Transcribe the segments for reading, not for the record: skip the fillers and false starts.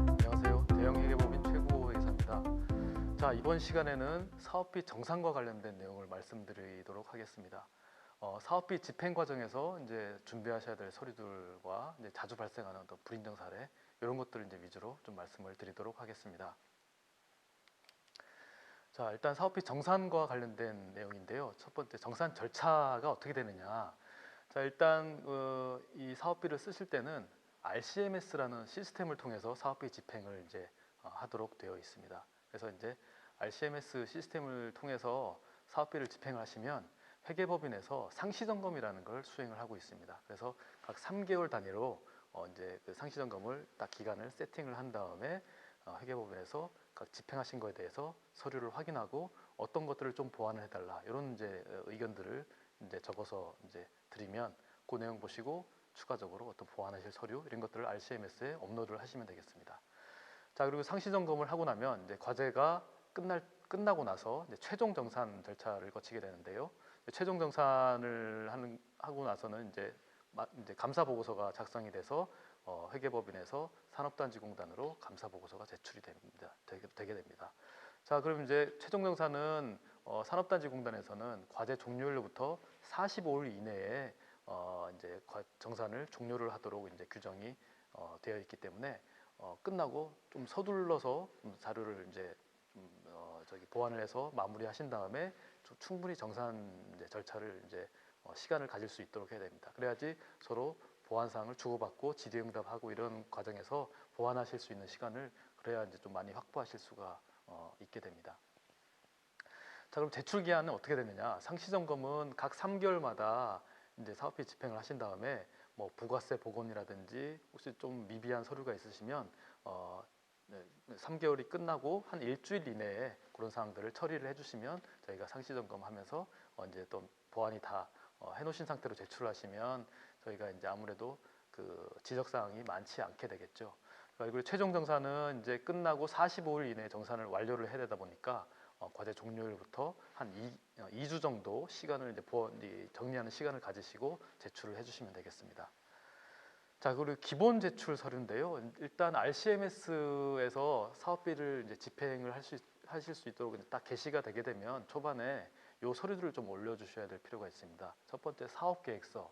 안녕하세요. 대형회계법인 최고회계사입니다. 자, 이번 시간에는 사업비 정산과 관련된 내용을 말씀드리도록 하겠습니다. 사업비 집행 과정에서 이제 준비하셔야 될 서류들과 이제 자주 발생하는 어떤 불인정 사례 이런 것들을 이제 위주로 좀 말씀을 드리도록 하겠습니다. 자, 일단 사업비 정산과 관련된 내용인데요. 첫 번째, 정산 절차가 어떻게 되느냐. 자, 일단 이 사업비를 쓰실 때는 RCMS라는 시스템을 통해서 사업비 집행을 이제 하도록 되어 있습니다. 그래서 이제 RCMS 시스템을 통해서 사업비를 집행을 하시면 회계법인에서 상시점검이라는 걸 수행을 하고 있습니다. 그래서 각 3개월 단위로 이제 그 상시점검을 딱 기간을 세팅을 한 다음에 회계법인에서 각 집행하신 거에 대해서 서류를 확인하고 어떤 것들을 좀 보완을 해달라 이런 이제 의견들을 이제 적어서 이제 드리면 그 내용 보시고 추가적으로 어떤 보완하실 서류 이런 것들을 RCMS에 업로드를 하시면 되겠습니다. 자, 그리고 상시 점검을 하고 나면 이제 과제가 끝나고 나서 이제 최종 정산 절차를 거치게 되는데요. 최종 정산을 하고 나서는 이제 감사 보고서가 작성이 돼서 회계법인에서 산업단지공단으로 감사 보고서가 제출이 되게 됩니다. 자, 그럼 이제 최종 정산은 산업단지공단에서는 과제 종료일로부터 45일 이내에 이제 정산을 종료를 하도록 이제 규정이 되어 있기 때문에 끝나고 좀 서둘러서 자료를 이제 보완을 해서 마무리하신 다음에 충분히 정산 이제 절차를 이제 시간을 가질 수 있도록 해야 됩니다. 그래야지 서로 보완 사항을 주고받고 질의응답하고 이런 과정에서 보완하실 수 있는 시간을 그래야 이제 좀 많이 확보하실 수가 있게 됩니다. 자, 그럼 제출 기한은 어떻게 되느냐? 상시 점검은 각 3개월마다 이제 사업비 집행을 하신 다음에 뭐 부가세 복원이라든지 혹시 좀 미비한 서류가 있으시면 3개월이 끝나고 한 일주일 이내에 그런 사항들을 처리를 해주시면 저희가 상시 점검하면서 이제 또 보완이 다 해놓으신 상태로 제출하시면 저희가 이제 아무래도 그 지적 사항이 많지 않게 되겠죠. 그리고 최종 정산은 이제 끝나고 45일 이내에 정산을 완료를 해야 되다 보니까 과제 종료일부터 한 2주 정도 시간을 이제 정리하는 시간을 가지시고 제출을 해주시면 되겠습니다. 자, 그리고 기본 제출 서류인데요. 일단 RCMS에서 사업비를 이제 집행을 하실 수 있도록 딱 게시가 되게 되면 초반에 이 서류들을 좀 올려주셔야 될 필요가 있습니다. 첫 번째 사업계획서.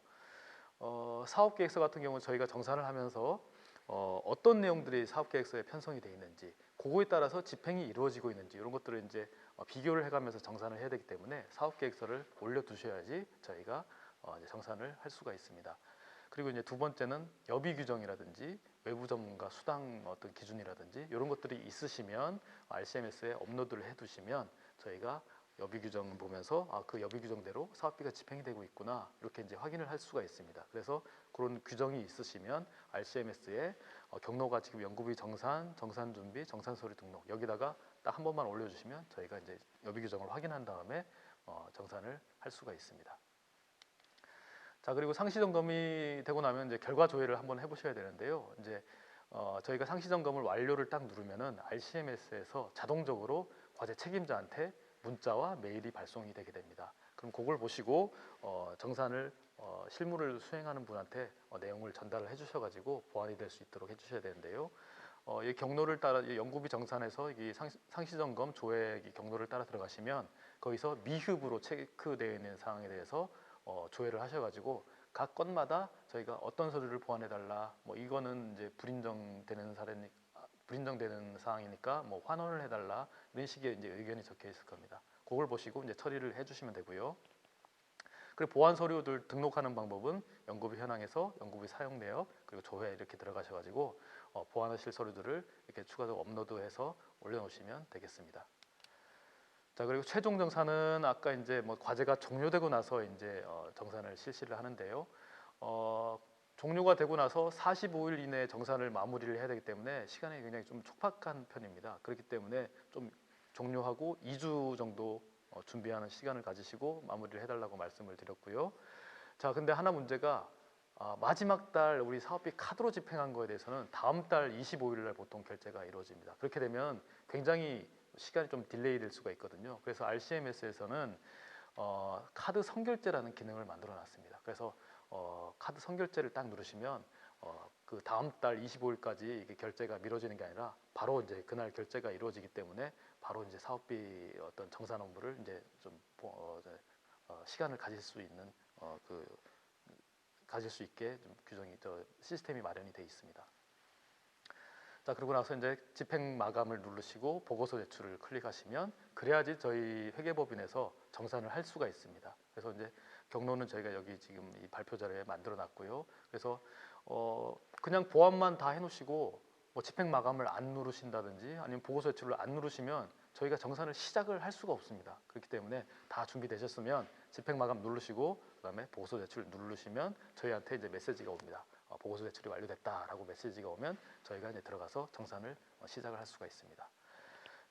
사업계획서 같은 경우는 저희가 정산을 하면서 어떤 내용들이 사업계획서에 편성이 되어 있는지 그거에 따라서 집행이 이루어지고 있는지 이런 것들을 이제 비교를 해가면서 정산을 해야 되기 때문에 사업계획서를 올려두셔야지 저희가 이제 정산을 할 수가 있습니다. 그리고 이제 두 번째는 여비 규정이라든지 외부 전문가 수당 어떤 기준이라든지 이런 것들이 있으시면 RCMS에 업로드를 해두시면 저희가 여비 규정 보면서 그 여비 규정대로 사업비가 집행이 되고 있구나 이렇게 이제 확인을 할 수가 있습니다. 그래서 그런 규정이 있으시면 RCMS에 경로가 지금 연구비 정산, 정산 준비, 정산 서류 등록 여기다가 딱 한 번만 올려주시면 저희가 이제 여비 규정을 확인한 다음에 정산을 할 수가 있습니다. 자, 그리고 상시 점검이 되고 나면 이제 결과 조회를 한번 해보셔야 되는데요. 이제 저희가 상시 점검을 완료를 딱 누르면은 RCMS에서 자동적으로 과제 책임자한테 문자와 메일이 발송이 되게 됩니다. 그럼 그걸 보시고 정산을 실무를 수행하는 분한테 내용을 전달을 해주셔가지고 보완이 될 수 있도록 해주셔야 되는데요. 이 경로를 따라 이 연구비 정산에서 이 상시 점검 조회 이 경로를 따라 들어가시면 거기서 미흡으로 체크되어 있는 사항에 대해서 조회를 하셔가지고 각 건마다 저희가 어떤 서류를 보완해달라, 뭐 이거는 이제 불인정되는 사항이니까 뭐 환원을 해달라 이런 식의 이제 의견이 적혀 있을 겁니다. 그걸 보시고 이제 처리를 해주시면 되고요. 그리고 보완 서류들 등록하는 방법은 연구비 현황에서 연구비 사용 내역 그리고 조회 이렇게 들어가셔가지고 보완하실 서류들을 이렇게 추가적으로 업로드해서 올려놓으시면 되겠습니다. 자, 그리고 최종 정산은 아까 이제 뭐 과제가 종료되고 나서 이제 정산을 실시를 하는데요. 종료가 되고 나서 45일 이내에 정산을 마무리를 해야 되기 때문에 시간이 굉장히 좀 촉박한 편입니다. 그렇기 때문에 좀 종료하고 2주 정도 준비하는 시간을 가지시고 마무리를 해달라고 말씀을 드렸고요. 자, 근데 하나 문제가 마지막 달 우리 사업비 카드로 집행한 거에 대해서는 다음 달 25일 날 보통 결제가 이루어집니다. 그렇게 되면 굉장히 시간이 좀 딜레이 될 수가 있거든요. 그래서 RCMS에서는 카드 선결제라는 기능을 만들어 놨습니다. 그래서 카드 선결제를 딱 누르시면 그 다음 달 25일까지 이게 결제가 미뤄지는 게 아니라 바로 이제 그날 결제가 이루어지기 때문에 바로 이제 사업비 어떤 정산 업무를 이제 좀 시간을 가질 수 있는 가질 수 있게 좀 규정이 시스템이 마련이 돼 있습니다. 자, 그러고 나서 이제 집행 마감을 누르시고 보고서 제출을 클릭하시면 그래야지 저희 회계법인에서 정산을 할 수가 있습니다. 그래서 이제 경로는 저희가 여기 지금 이 발표 자료에 만들어 놨고요. 그래서 그냥 보안만 다 해놓으시고 뭐 집행 마감을 안 누르신다든지 아니면 보고서 제출을 안 누르시면 저희가 정산을 시작을 할 수가 없습니다. 그렇기 때문에 다 준비되셨으면 집행 마감 누르시고 그다음에 보고서 제출 누르시면 저희한테 이제 메시지가 옵니다. 보고서 제출이 완료됐다라고 메시지가 오면 저희가 이제 들어가서 정산을 시작을 할 수가 있습니다.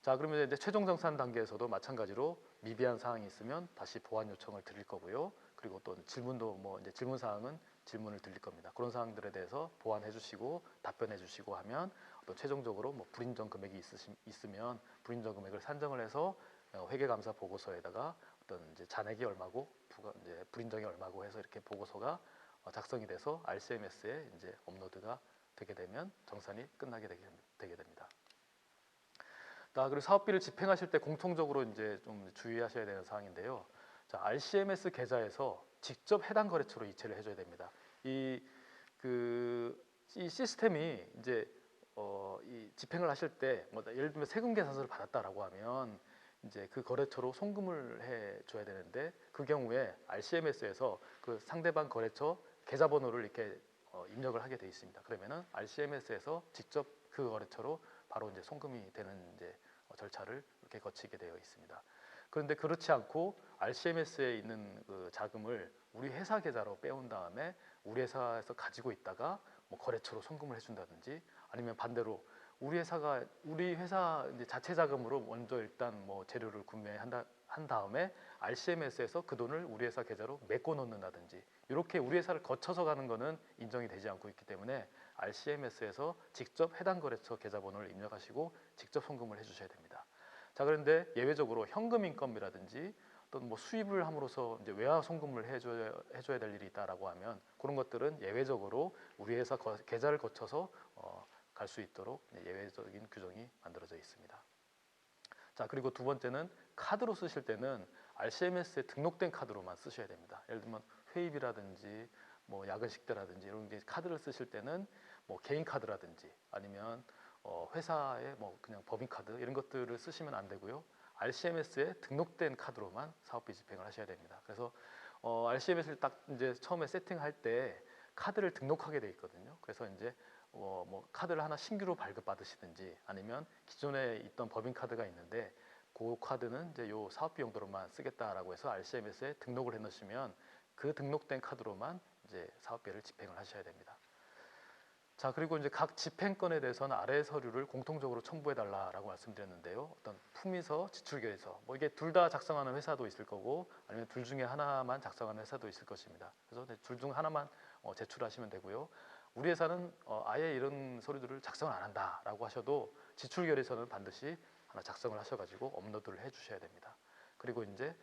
자, 그러면 이제 최종 정산 단계에서도 마찬가지로 미비한 사항이 있으면 다시 보완 요청을 드릴 거고요. 그리고 또 질문도 뭐 이제 질문 사항은 질문을 드릴 겁니다. 그런 사항들에 대해서 보완해 주시고 답변해 주시고 하면 또 최종적으로 뭐 불인정 금액이 있으면 불인정 금액을 산정을 해서 회계감사 보고서에다가 어떤 이제 잔액이 얼마고 이제 불인정이 얼마고 해서 이렇게 보고서가 작성이 돼서 RCMS에 이제 업로드가 되게 되면 정산이 끝나게 되게 됩니다. 자, 그리고 사업비를 집행하실 때 공통적으로 이제 좀 주의하셔야 되는 사항인데요. 자, RCMS 계좌에서 직접 해당 거래처로 이체를 해줘야 됩니다. 이 시스템이 이제 이 집행을 하실 때 뭐 예를 들면 세금 계산서를 받았다라고 하면 이제 그 거래처로 송금을 해줘야 되는데 그 경우에 RCMS에서 그 상대방 거래처 계좌번호를 이렇게 입력을 하게 돼 있습니다. 그러면은 RCMS에서 직접 그 거래처로 바로 이제 송금이 되는 이제 절차를 이렇게 거치게 되어 있습니다. 그런데 그렇지 않고 RCMS에 있는 그 자금을 우리 회사 계좌로 빼온 다음에 우리 회사에서 가지고 있다가 뭐 거래처로 송금을 해준다든지 아니면 반대로 우리 회사 이제 자체 자금으로 먼저 일단 뭐 재료를 한 다음에 RCMS에서 그 돈을 우리 회사 계좌로 메꿔 놓는다든지 이렇게 우리 회사를 거쳐서 가는 거는 인정이 되지 않고 있기 때문에 RCMS에서 직접 해당 거래처 계좌번호를 입력하시고 직접 송금을 해주셔야 됩니다. 자, 그런데 예외적으로 현금 인건비라든지 또는 뭐 수입을 함으로써 이제 외화 송금을 해줘야 될 일이 있다라고 하면 그런 것들은 예외적으로 우리 회사 계좌를 거쳐서 갈 수 있도록 예외적인 규정이 만들어져 있습니다. 자, 그리고 두 번째는 카드로 쓰실 때는 RCMS에 등록된 카드로만 쓰셔야 됩니다. 예를 들면 회의비라든지 뭐 야근 식대라든지 이런 게 카드를 쓰실 때는 뭐 개인 카드라든지 아니면 회사의 뭐 그냥 법인 카드 이런 것들을 쓰시면 안 되고요. RCMS에 등록된 카드로만 사업비 집행을 하셔야 됩니다. 그래서 RCMS를 딱 이제 처음에 세팅할 때 카드를 등록하게 돼 있거든요. 그래서 이제 뭐 카드를 하나 신규로 발급받으시든지 아니면 기존에 있던 법인 카드가 있는데 그 카드는 이제 요 사업비 용도로만 쓰겠다라고 해서 RCMS에 등록을 해놓으시면 그 등록된 카드로만 이제 사업비를 집행을 하셔야 됩니다. 자, 그리고 이제 각 집행건에 대해서는 아래 서류를 공통적으로 첨부해 달라라고 말씀드렸는데요. 어떤 품위서, 지출결의서, 뭐 이게 둘 다 작성하는 회사도 있을 거고 아니면 둘 중에 하나만 작성하는 회사도 있을 것입니다. 그래서 둘 중 하나만 제출하시면 되고요. 우리 회사는 아예 이런 서류들을 작성을 안 한다라고 하셔도 지출결의서는 반드시 하나 작성을 하셔가지고 업로드를 해주셔야 됩니다. 그리고 이제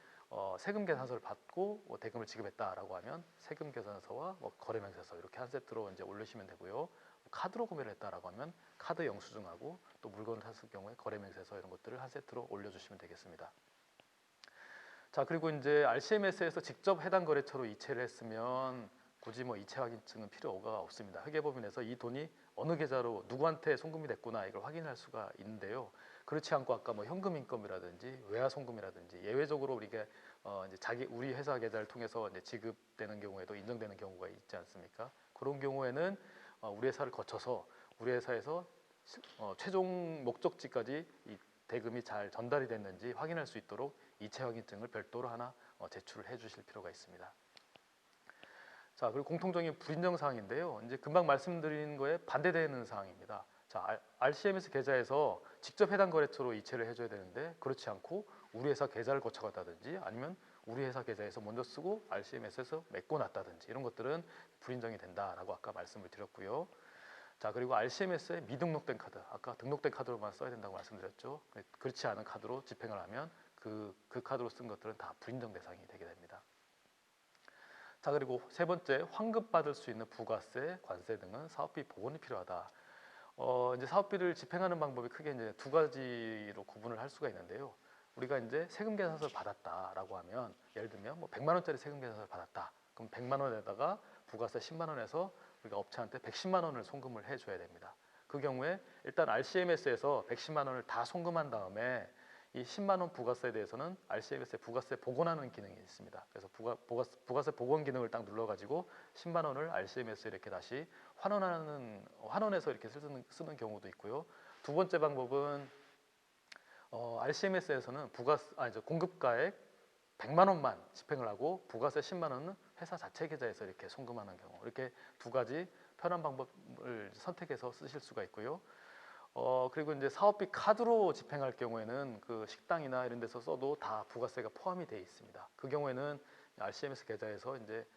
세금 계산서를 받고 대금을 지급했다라고 하면 세금 계산서와 거래명세서 이렇게 한 세트로 이제 올리시면 되고요. 카드로 구매를 했다라고 하면 카드 영수증하고 또 물건을 샀을 경우에 거래명세서 이런 것들을 한 세트로 올려주시면 되겠습니다. 자, 그리고 이제 RCMS에서 직접 해당 거래처로 이체를 했으면 굳이 뭐 이체 확인증은 필요가 없습니다. 회계법인에서 이 돈이 어느 계좌로 누구한테 송금이 됐구나 이걸 확인할 수가 있는데요. 그렇지 않고 아까 뭐 현금 인건비라든지 외화 송금이라든지 예외적으로 우리가 이제 우리 회사 계좌를 통해서 이제 지급되는 경우에도 인정되는 경우가 있지 않습니까? 그런 경우에는 우리 회사를 거쳐서 우리 회사에서 최종 목적지까지 이 대금이 잘 전달이 됐는지 확인할 수 있도록 이체 확인증을 별도로 하나 제출을 해주실 필요가 있습니다. 자, 그리고 공통적인 불인정 사항인데요. 이제 금방 말씀드린 거에 반대되는 사항입니다. 자, RCMS 계좌에서 직접 해당 거래처로 이체를 해줘야 되는데 그렇지 않고 우리 회사 계좌를 거쳐갔다든지 아니면 우리 회사 계좌에서 먼저 쓰고 RCMS에서 메꿔놨다든지 이런 것들은 불인정이 된다라고 아까 말씀을 드렸고요. 자, 그리고 RCMS에 미등록된 카드, 아까 등록된 카드로만 써야 된다고 말씀드렸죠. 그렇지 않은 카드로 집행을 하면 그 카드로 쓴 것들은 다 불인정 대상이 되게 됩니다. 자, 그리고 세 번째, 환급받을 수 있는 부가세, 관세 등은 사업비 복원이 필요하다. 이제 사업비를 집행하는 방법이 크게 이제 두 가지로 구분을 할 수가 있는데요. 우리가 이제 세금 계산서를 받았다라고 하면, 예를 들면 뭐 100만 원짜리 세금 계산서를 받았다. 그럼 100만 원에다가 부가세 10만 원에서 우리가 업체한테 110만 원을 송금을 해줘야 됩니다. 그 경우에 일단 RCMS에서 110만 원을 다 송금한 다음에 이 10만 원 부가세에 대해서는 RCMS에 부가세 복원하는 기능이 있습니다. 그래서 부가세 복원 기능을 딱 눌러가지고 10만 원을 RCMS에 이렇게 다시 환원해서 이렇게 쓰는 경우도 있고요. 두 번째 방법은 RCMS에서는 공급가액 100만 원만 집행을 하고 부가세 10만 원은 회사 자체 계좌에서 이렇게 송금하는 경우, 이렇게 두 가지 편한 방법을 선택해서 쓰실 수가 있고요. 그리고 이제 사업비 카드로 집행할 경우에는 그 식당이나 이런 데서 써도 다 부가세가 포함이 되어 있습니다. 그 경우에는 RCMS 계좌에서 이제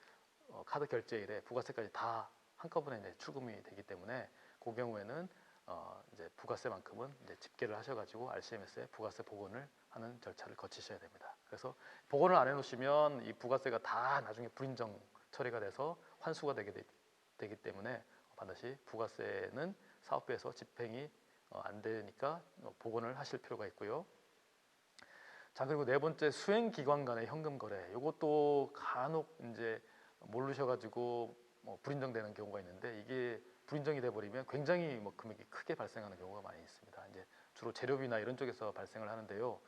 카드 결제일에 부가세까지 다 한꺼번에 이제 출금이 되기 때문에 그 경우에는 이제 부가세만큼은 이제 집계를 하셔가지고 RCMS에 부가세 복원을 하는 절차를 거치셔야 됩니다. 그래서 복원을 안 해놓으시면 이 부가세가 다 나중에 불인정 처리가 돼서 환수가 되기 때문에 반드시 부가세는 사업비에서 집행이 안 되니까 복원을 하실 필요가 있고요. 자, 그리고 네 번째, 수행기관 간의 현금 거래. 이것도 간혹 이제 모르셔가지고 불인정되는 경우가 있는데, 이게 불인정이 돼버리면 굉장히 금액이 크게 발생하는 경우가 많이 있습니다. 이제 주로 재료비나 이런 쪽에서 발생을 하는데요.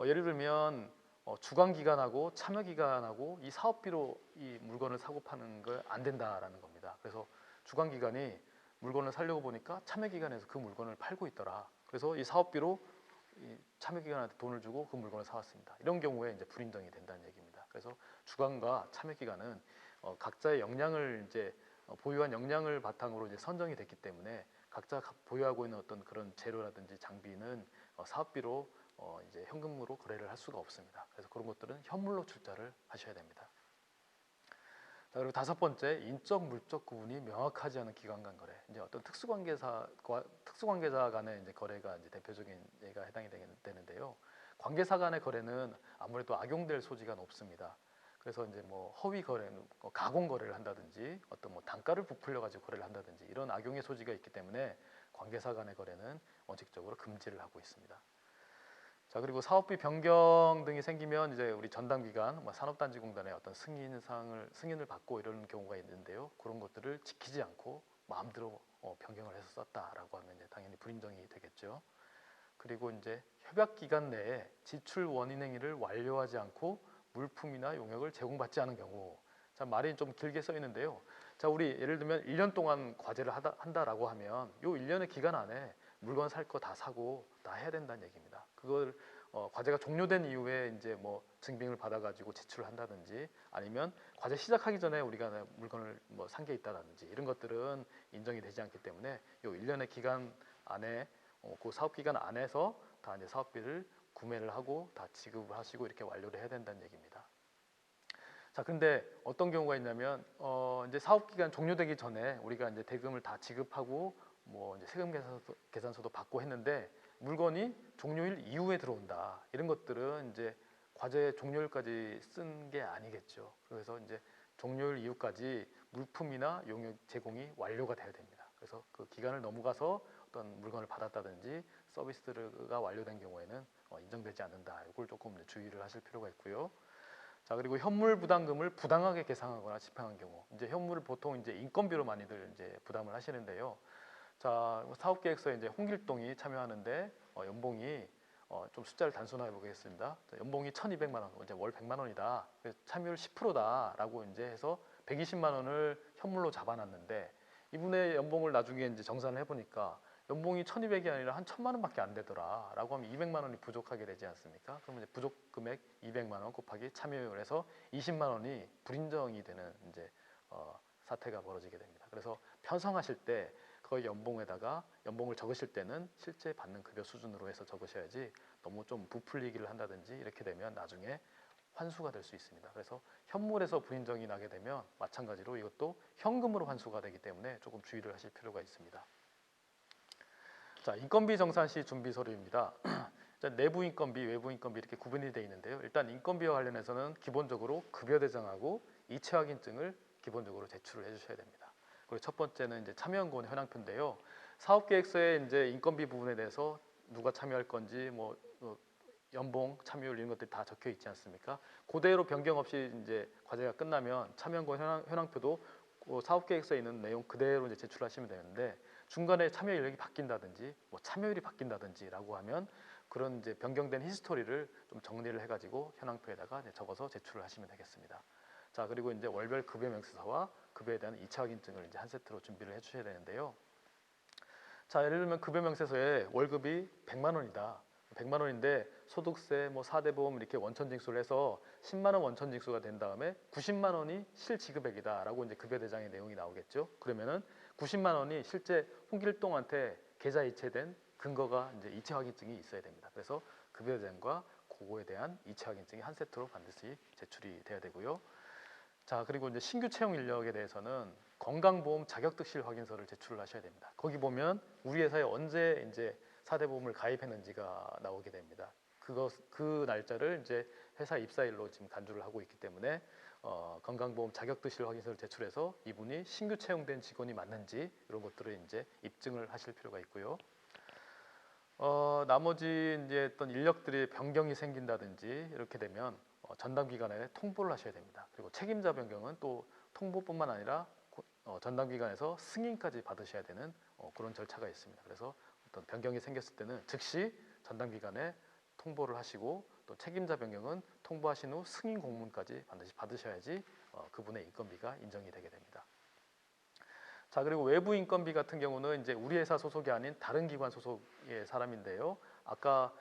예를 들면 주관기관하고 참여기관하고 이 사업비로 이 물건을 사고 파는 거 안 된다라는 겁니다. 그래서 주관기관이 물건을 사려고 보니까 참여기관에서 그 물건을 팔고 있더라. 그래서 이 사업비로 이 참여기관한테 돈을 주고 그 물건을 사왔습니다. 이런 경우에 이제 불인정이 된다는 얘기입니다. 그래서 주관과 참여기관은 각자의 역량을 이제 보유한 역량을 바탕으로 이제 선정이 됐기 때문에 각자 보유하고 있는 어떤 그런 재료라든지 장비는 사업비로 이제 현금으로 거래를 할 수가 없습니다. 그래서 그런 것들은 현물로 출자를 하셔야 됩니다. 자, 그리고 다섯 번째, 인적 물적 구분이 명확하지 않은 기관 간 거래. 이제 어떤 특수관계자 간의 이제 거래가 이제 대표적인 예가 해당이 되는데요. 관계사 간의 거래는 아무래도 악용될 소지가 높습니다. 그래서 이제 뭐 허위 거래는 가공 거래를 한다든지 어떤 뭐 단가를 부풀려 가지고 거래를 한다든지 이런 악용의 소지가 있기 때문에 관계사 간의 거래는 원칙적으로 금지를 하고 있습니다. 자, 그리고 사업비 변경 등이 생기면 이제 우리 전담기관, 산업단지공단의 어떤 승인을 받고 이런 경우가 있는데요. 그런 것들을 지키지 않고 마음대로 변경을 해서 썼다라고 하면 이제 당연히 불인정이 되겠죠. 그리고 이제 협약 기간 내에 지출 원인 행위를 완료하지 않고 물품이나 용역을 제공받지 않은 경우. 자, 말이 좀 길게 써 있는데요. 자, 우리 예를 들면 1년 동안 과제를 한다라고 하면 요 1년의 기간 안에 물건 살 거 다 사고 다 해야 된다는 얘기입니다. 그걸 과제가 종료된 이후에 이제 뭐 증빙을 받아가지고 제출을 한다든지 아니면 과제 시작하기 전에 우리가 물건을 뭐 산 게 있다든지 이런 것들은 인정이 되지 않기 때문에 요 1년의 기간 안에 그 사업 기간 안에서 다 이제 사업비를 구매를 하고 다 지급을 하시고 이렇게 완료를 해야 된다는 얘기입니다. 자, 근데 어떤 경우가 있냐면 이제 사업 기간 종료되기 전에 우리가 이제 대금을 다 지급하고 뭐 이제 세금 계산서도 받고 했는데 물건이 종료일 이후에 들어온다. 이런 것들은 이제 과제 종료일까지 쓴 게 아니겠죠. 그래서 이제 종료일 이후까지 물품이나 용역 제공이 완료가 돼야 됩니다. 그래서 그 기간을 넘어가서 어떤 물건을 받았다든지 서비스가 완료된 경우에는 인정되지 않는다. 이걸 조금 주의를 하실 필요가 있고요. 자, 그리고 현물 부담금을 부당하게 계상하거나 집행한 경우, 이제 현물을 보통 이제 인건비로 많이들 이제 부담을 하시는데요. 자, 사업계획서에 이제 홍길동이 참여하는데 연봉이 좀 숫자를 단순화해 보겠습니다. 연봉이 1,200만 원, 이제 월 100만 원이다. 그래서 참여율 10%다라고 이제 해서 120만 원을 현물로 잡아놨는데 이분의 연봉을 나중에 이제 정산을 해보니까 연봉이 1,200이 아니라 한 1,000만 원밖에 안 되더라라고 하면 200만 원이 부족하게 되지 않습니까? 그러면 이제 부족 금액 200만 원 곱하기 참여율에서 20만 원이 불인정이 되는 이제 사태가 벌어지게 됩니다. 그래서 편성하실 때 그 연봉에다가 연봉을 적으실 때는 실제 받는 급여 수준으로 해서 적으셔야지 너무 좀 부풀리기를 한다든지 이렇게 되면 나중에 환수가 될 수 있습니다. 그래서 현물에서 불인정이 나게 되면 마찬가지로 이것도 현금으로 환수가 되기 때문에 조금 주의를 하실 필요가 있습니다. 자, 인건비 정산 시 준비 서류입니다. 내부 인건비, 외부 인건비 이렇게 구분이 되어 있는데요. 일단 인건비와 관련해서는 기본적으로 급여 대장하고 이체 확인증을 기본적으로 제출을 해주셔야 됩니다. 그리고 첫 번째는 이제 참여연구원 현황표인데요. 사업계획서에 이제 인건비 부분에 대해서 누가 참여할 건지 뭐 연봉, 참여율 이런 것들이 다 적혀 있지 않습니까? 그대로 변경 없이 이제 과제가 끝나면 참여연구원 현황표도 사업계획서에 있는 내용 그대로 이제 제출하시면 되는데 중간에 참여 인력이 바뀐다든지 뭐 참여율이 바뀐다든지라고 하면 그런 이제 변경된 히스토리를 좀 정리를 해가지고 현황표에다가 이제 적어서 제출을 하시면 되겠습니다. 자, 그리고 이제 월별 급여 명세서와 급여에 대한 2차 확인증을 이제 한 세트로 준비를 해주셔야 되는데요. 자, 예를 들면 급여 명세서에 월급이 100만 원이다. 100만 원인데 소득세, 뭐 4대 보험 이렇게 원천 징수를 해서 10만 원 원천 징수가 된 다음에 90만 원이 실지급액이다라고 이제 급여 대장의 내용이 나오겠죠. 그러면은 90만 원이 실제 홍길동한테 계좌 이체된 근거가 이제 이체 확인증이 있어야 됩니다. 그래서 급여 대장과 그거에 대한 이체 확인증이 한 세트로 반드시 제출이 돼야 되고요. 자, 그리고 이제 신규 채용 인력에 대해서는 건강보험 자격득실 확인서를 제출을 하셔야 됩니다. 거기 보면 우리 회사에 언제 이제 4대 보험을 가입했는지가 나오게 됩니다. 그 날짜를 이제 회사 입사일로 지금 간주를 하고 있기 때문에 건강보험 자격득실 확인서를 제출해서 이분이 신규 채용된 직원이 맞는지 이런 것들을 이제 입증을 하실 필요가 있고요. 나머지 이제 어떤 인력들이 변경이 생긴다든지 이렇게 되면 전담 기관에 통보를 하셔야 됩니다. 그리고 책임자 변경은 또 통보뿐만 아니라 전담 기관에서 승인까지 받으셔야 되는 그런 절차가 있습니다. 그래서 어떤 변경이 생겼을 때는 즉시 전담 기관에 통보를 하시고 또 책임자 변경은 통보하신 후 승인 공문까지 반드시 받으셔야지 그분의 인건비가 인정이 되게 됩니다. 자, 그리고 외부 인건비 같은 경우는 이제 우리 회사 소속이 아닌 다른 기관 소속의 사람인데요. 아까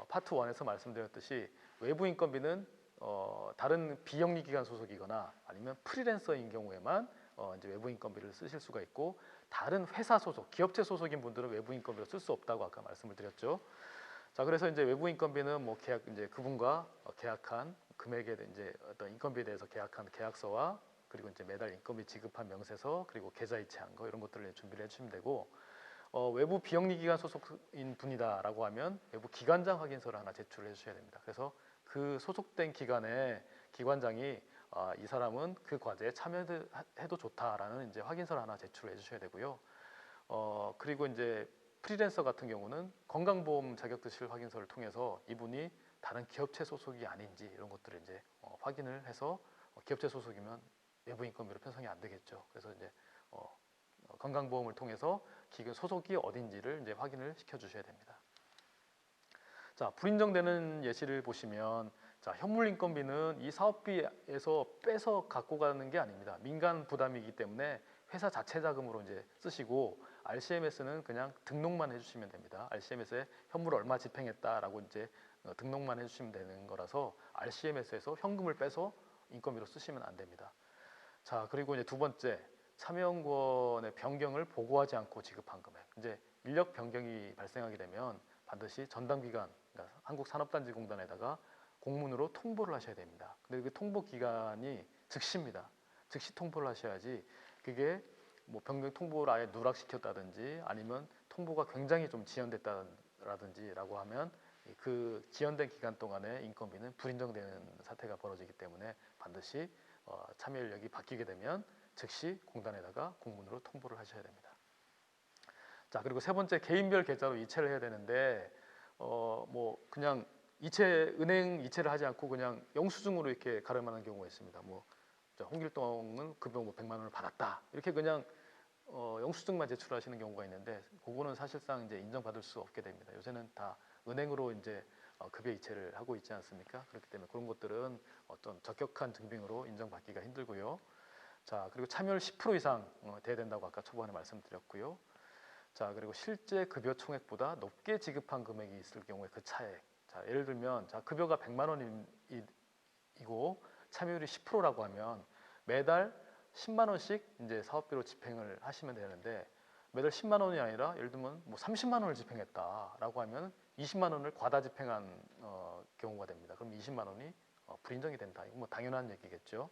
파트 1에서 말씀드렸듯이 외부 인건비는 다른 비영리 기관 소속이거나 아니면 프리랜서인 경우에만 이제 외부 인건비를 쓰실 수가 있고 다른 회사 소속, 기업체 소속인 분들은 외부 인건비를 쓸 수 없다고 아까 말씀을 드렸죠. 자, 그래서 이제 외부 인건비는 뭐 계약 이제 그분과 계약한 금액에 이제 어떤 인건비에 대해서 계약한 계약서와 그리고 이제 매달 인건비 지급한 명세서 그리고 계좌 이체한 거 이런 것들을 준비를 해주시면 되고 외부 비영리 기관 소속인 분이다라고 하면 외부 기관장 확인서를 하나 제출을 해주셔야 됩니다. 그래서 그 소속된 기관의 기관장이 이 사람은 그 과제에 참여해도 좋다라는 이제 확인서를 하나 제출해 주셔야 되고요. 그리고 이제 프리랜서 같은 경우는 건강보험 자격득실 확인서를 통해서 이분이 다른 기업체 소속이 아닌지 이런 것들을 이제 확인을 해서 기업체 소속이면 외부 인건비로 편성이 안 되겠죠. 그래서 이제 건강보험을 통해서 기관 소속이 어딘지를 이제 확인을 시켜 주셔야 됩니다. 자, 불인정되는 예시를 보시면 자, 현물 인건비는 이 사업비에서 빼서 갖고 가는 게 아닙니다. 민간 부담이기 때문에 회사 자체 자금으로 이제 쓰시고 RCMS는 그냥 등록만 해주시면 됩니다. RCMS에 현물 얼마 집행했다라고 이제 등록만 해주시면 되는 거라서 RCMS에서 현금을 빼서 인건비로 쓰시면 안 됩니다. 자, 그리고 이제 두 번째 참여연구원의 변경을 보고하지 않고 지급한 금액. 이제 인력 변경이 발생하게 되면 반드시 전담기관, 그러니까 한국산업단지공단에다가 공문으로 통보를 하셔야 됩니다. 근데 그 통보 기간이 즉시입니다. 즉시 통보를 하셔야지 그게 뭐 변경 통보를 아예 누락시켰다든지 아니면 통보가 굉장히 좀 지연됐다라든지라고 하면 그 지연된 기간 동안에 인건비는 불인정되는 사태가 벌어지기 때문에 반드시 참여 인력이 바뀌게 되면 즉시 공단에다가 공문으로 통보를 하셔야 됩니다. 자, 그리고 세 번째 개인별 계좌로 이체를 해야 되는데 뭐 그냥 은행 이체를 하지 않고 그냥 영수증으로 이렇게 가름하는 경우가 있습니다. 뭐 홍길동은 급여 뭐 100만 원을 받았다 이렇게 그냥 영수증만 제출하시는 경우가 있는데 그거는 사실상 이제 인정받을 수 없게 됩니다. 요새는 다 은행으로 이제 급여 이체를 하고 있지 않습니까? 그렇기 때문에 그런 것들은 어떤 적격한 증빙으로 인정받기가 힘들고요. 자, 그리고 참여율 10% 이상 돼야 된다고 아까 초반에 말씀드렸고요. 자, 그리고 실제 급여 총액보다 높게 지급한 금액이 있을 경우에 그 차액. 자, 예를 들면 자, 급여가 100만 원이고 참여율이 10%라고 하면 매달 10만 원씩 이제 사업비로 집행을 하시면 되는데 매달 10만 원이 아니라 예를 들면 뭐 30만 원을 집행했다라고 하면 20만 원을 과다 집행한 경우가 됩니다. 그럼 20만 원이 불인정이 된다. 이거 뭐 당연한 얘기겠죠.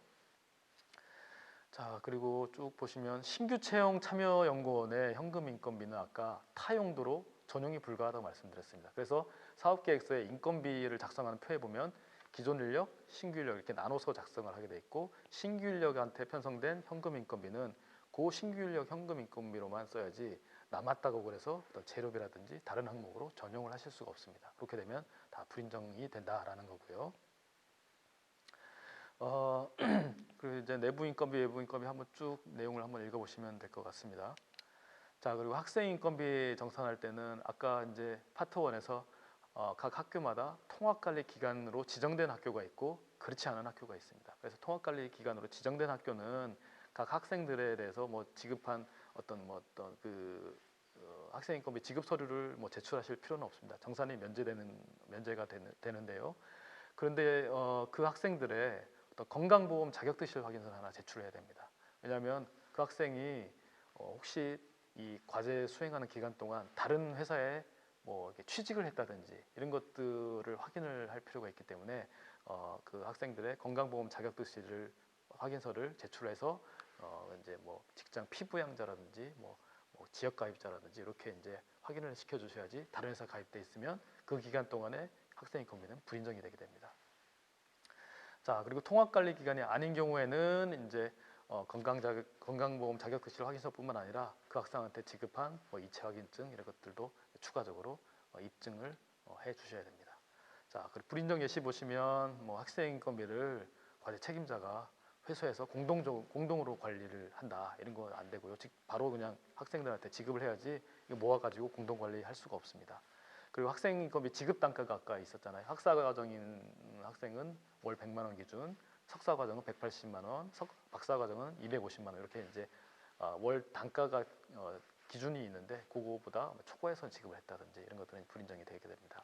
자, 그리고 쭉 보시면 신규 채용 참여연구원의 현금 인건비는 아까 타 용도로 전용이 불가하다고 말씀드렸습니다. 그래서 사업계획서에 인건비를 작성하는 표에 보면 기존 인력, 신규 인력 이렇게 나눠서 작성을 하게 돼 있고, 신규 인력한테 편성된 현금 인건비는 그 신규 인력 현금 인건비로만 써야지 남았다고 그래서 어떤 재료비라든지 다른 항목으로 전용을 하실 수가 없습니다. 그렇게 되면 다 불인정이 된다라는 거고요. 그리고 이제 내부 인건비, 외부 인건비 한번 쭉 내용을 한번 읽어보시면 될 것 같습니다. 자, 그리고 학생 인건비 정산할 때는 아까 이제 파트 1에서 각 학교마다 통합관리 기관으로 지정된 학교가 있고 그렇지 않은 학교가 있습니다. 그래서 통합관리 기관으로 지정된 학교는 각 학생들에 대해서 뭐 지급한 어떤 그 학생 인건비 지급 서류를 뭐 제출하실 필요는 없습니다. 정산이 면제가 되는데요. 그런데 그 학생들의 어떤 건강보험 자격투실 확인서를 하나 제출해야 됩니다. 왜냐하면 그 학생이 혹시 이 과제 수행하는 기간 동안 다른 회사에 뭐 이렇게 취직을 했다든지 이런 것들을 확인을 할 필요가 있기 때문에 그 학생들의 건강보험 자격투실 확인서를 제출해서 이제 뭐 직장 피부양자라든지 뭐 지역 가입자라든지 이렇게 이제 확인을 시켜주셔야지 다른 회사 가입돼 있으면 그 기간 동안에 학생 인건비는 불인정이 되게 됩니다. 자, 그리고 통합관리 기간이 아닌 경우에는 이제 건강보험 자격투실 확인서뿐만 아니라 그 학생한테 지급한 뭐 이체 확인증 이런 것들도 추가적으로 입증을 해 주셔야 됩니다. 자, 그리고 불인정 예시 보시면 뭐 학생 인건비를 과제 책임자가 회사에서 공동으로 관리를 한다 이런 건 안 되고요. 바로 그냥 학생들한테 지급을 해야지 이거 모아가지고 공동 관리할 수가 없습니다. 그리고 학생 인건비 지급 단가가 아까 있었잖아요. 학사과정인 학생은 월 100만 원 기준, 석사과정은 180만 원, 박사과정은 250만 원 이렇게 이제 월 단가가 기준이 있는데 그거보다 초과해서 지급을 했다든지 이런 것들은 불인정이 되게 됩니다.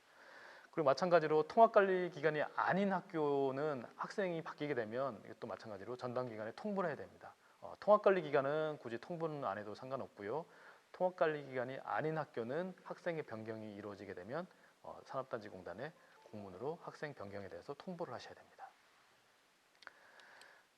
그리고 마찬가지로 통합관리 기간이 아닌 학교는 학생이 바뀌게 되면 이것도 마찬가지로 전담 기간에 통보를 해야 됩니다. 통합관리 기간은 굳이 통보는 안 해도 상관없고요. 통합관리 기간이 아닌 학교는 학생의 변경이 이루어지게 되면 산업단지공단에 공문으로 학생 변경에 대해서 통보를 하셔야 됩니다.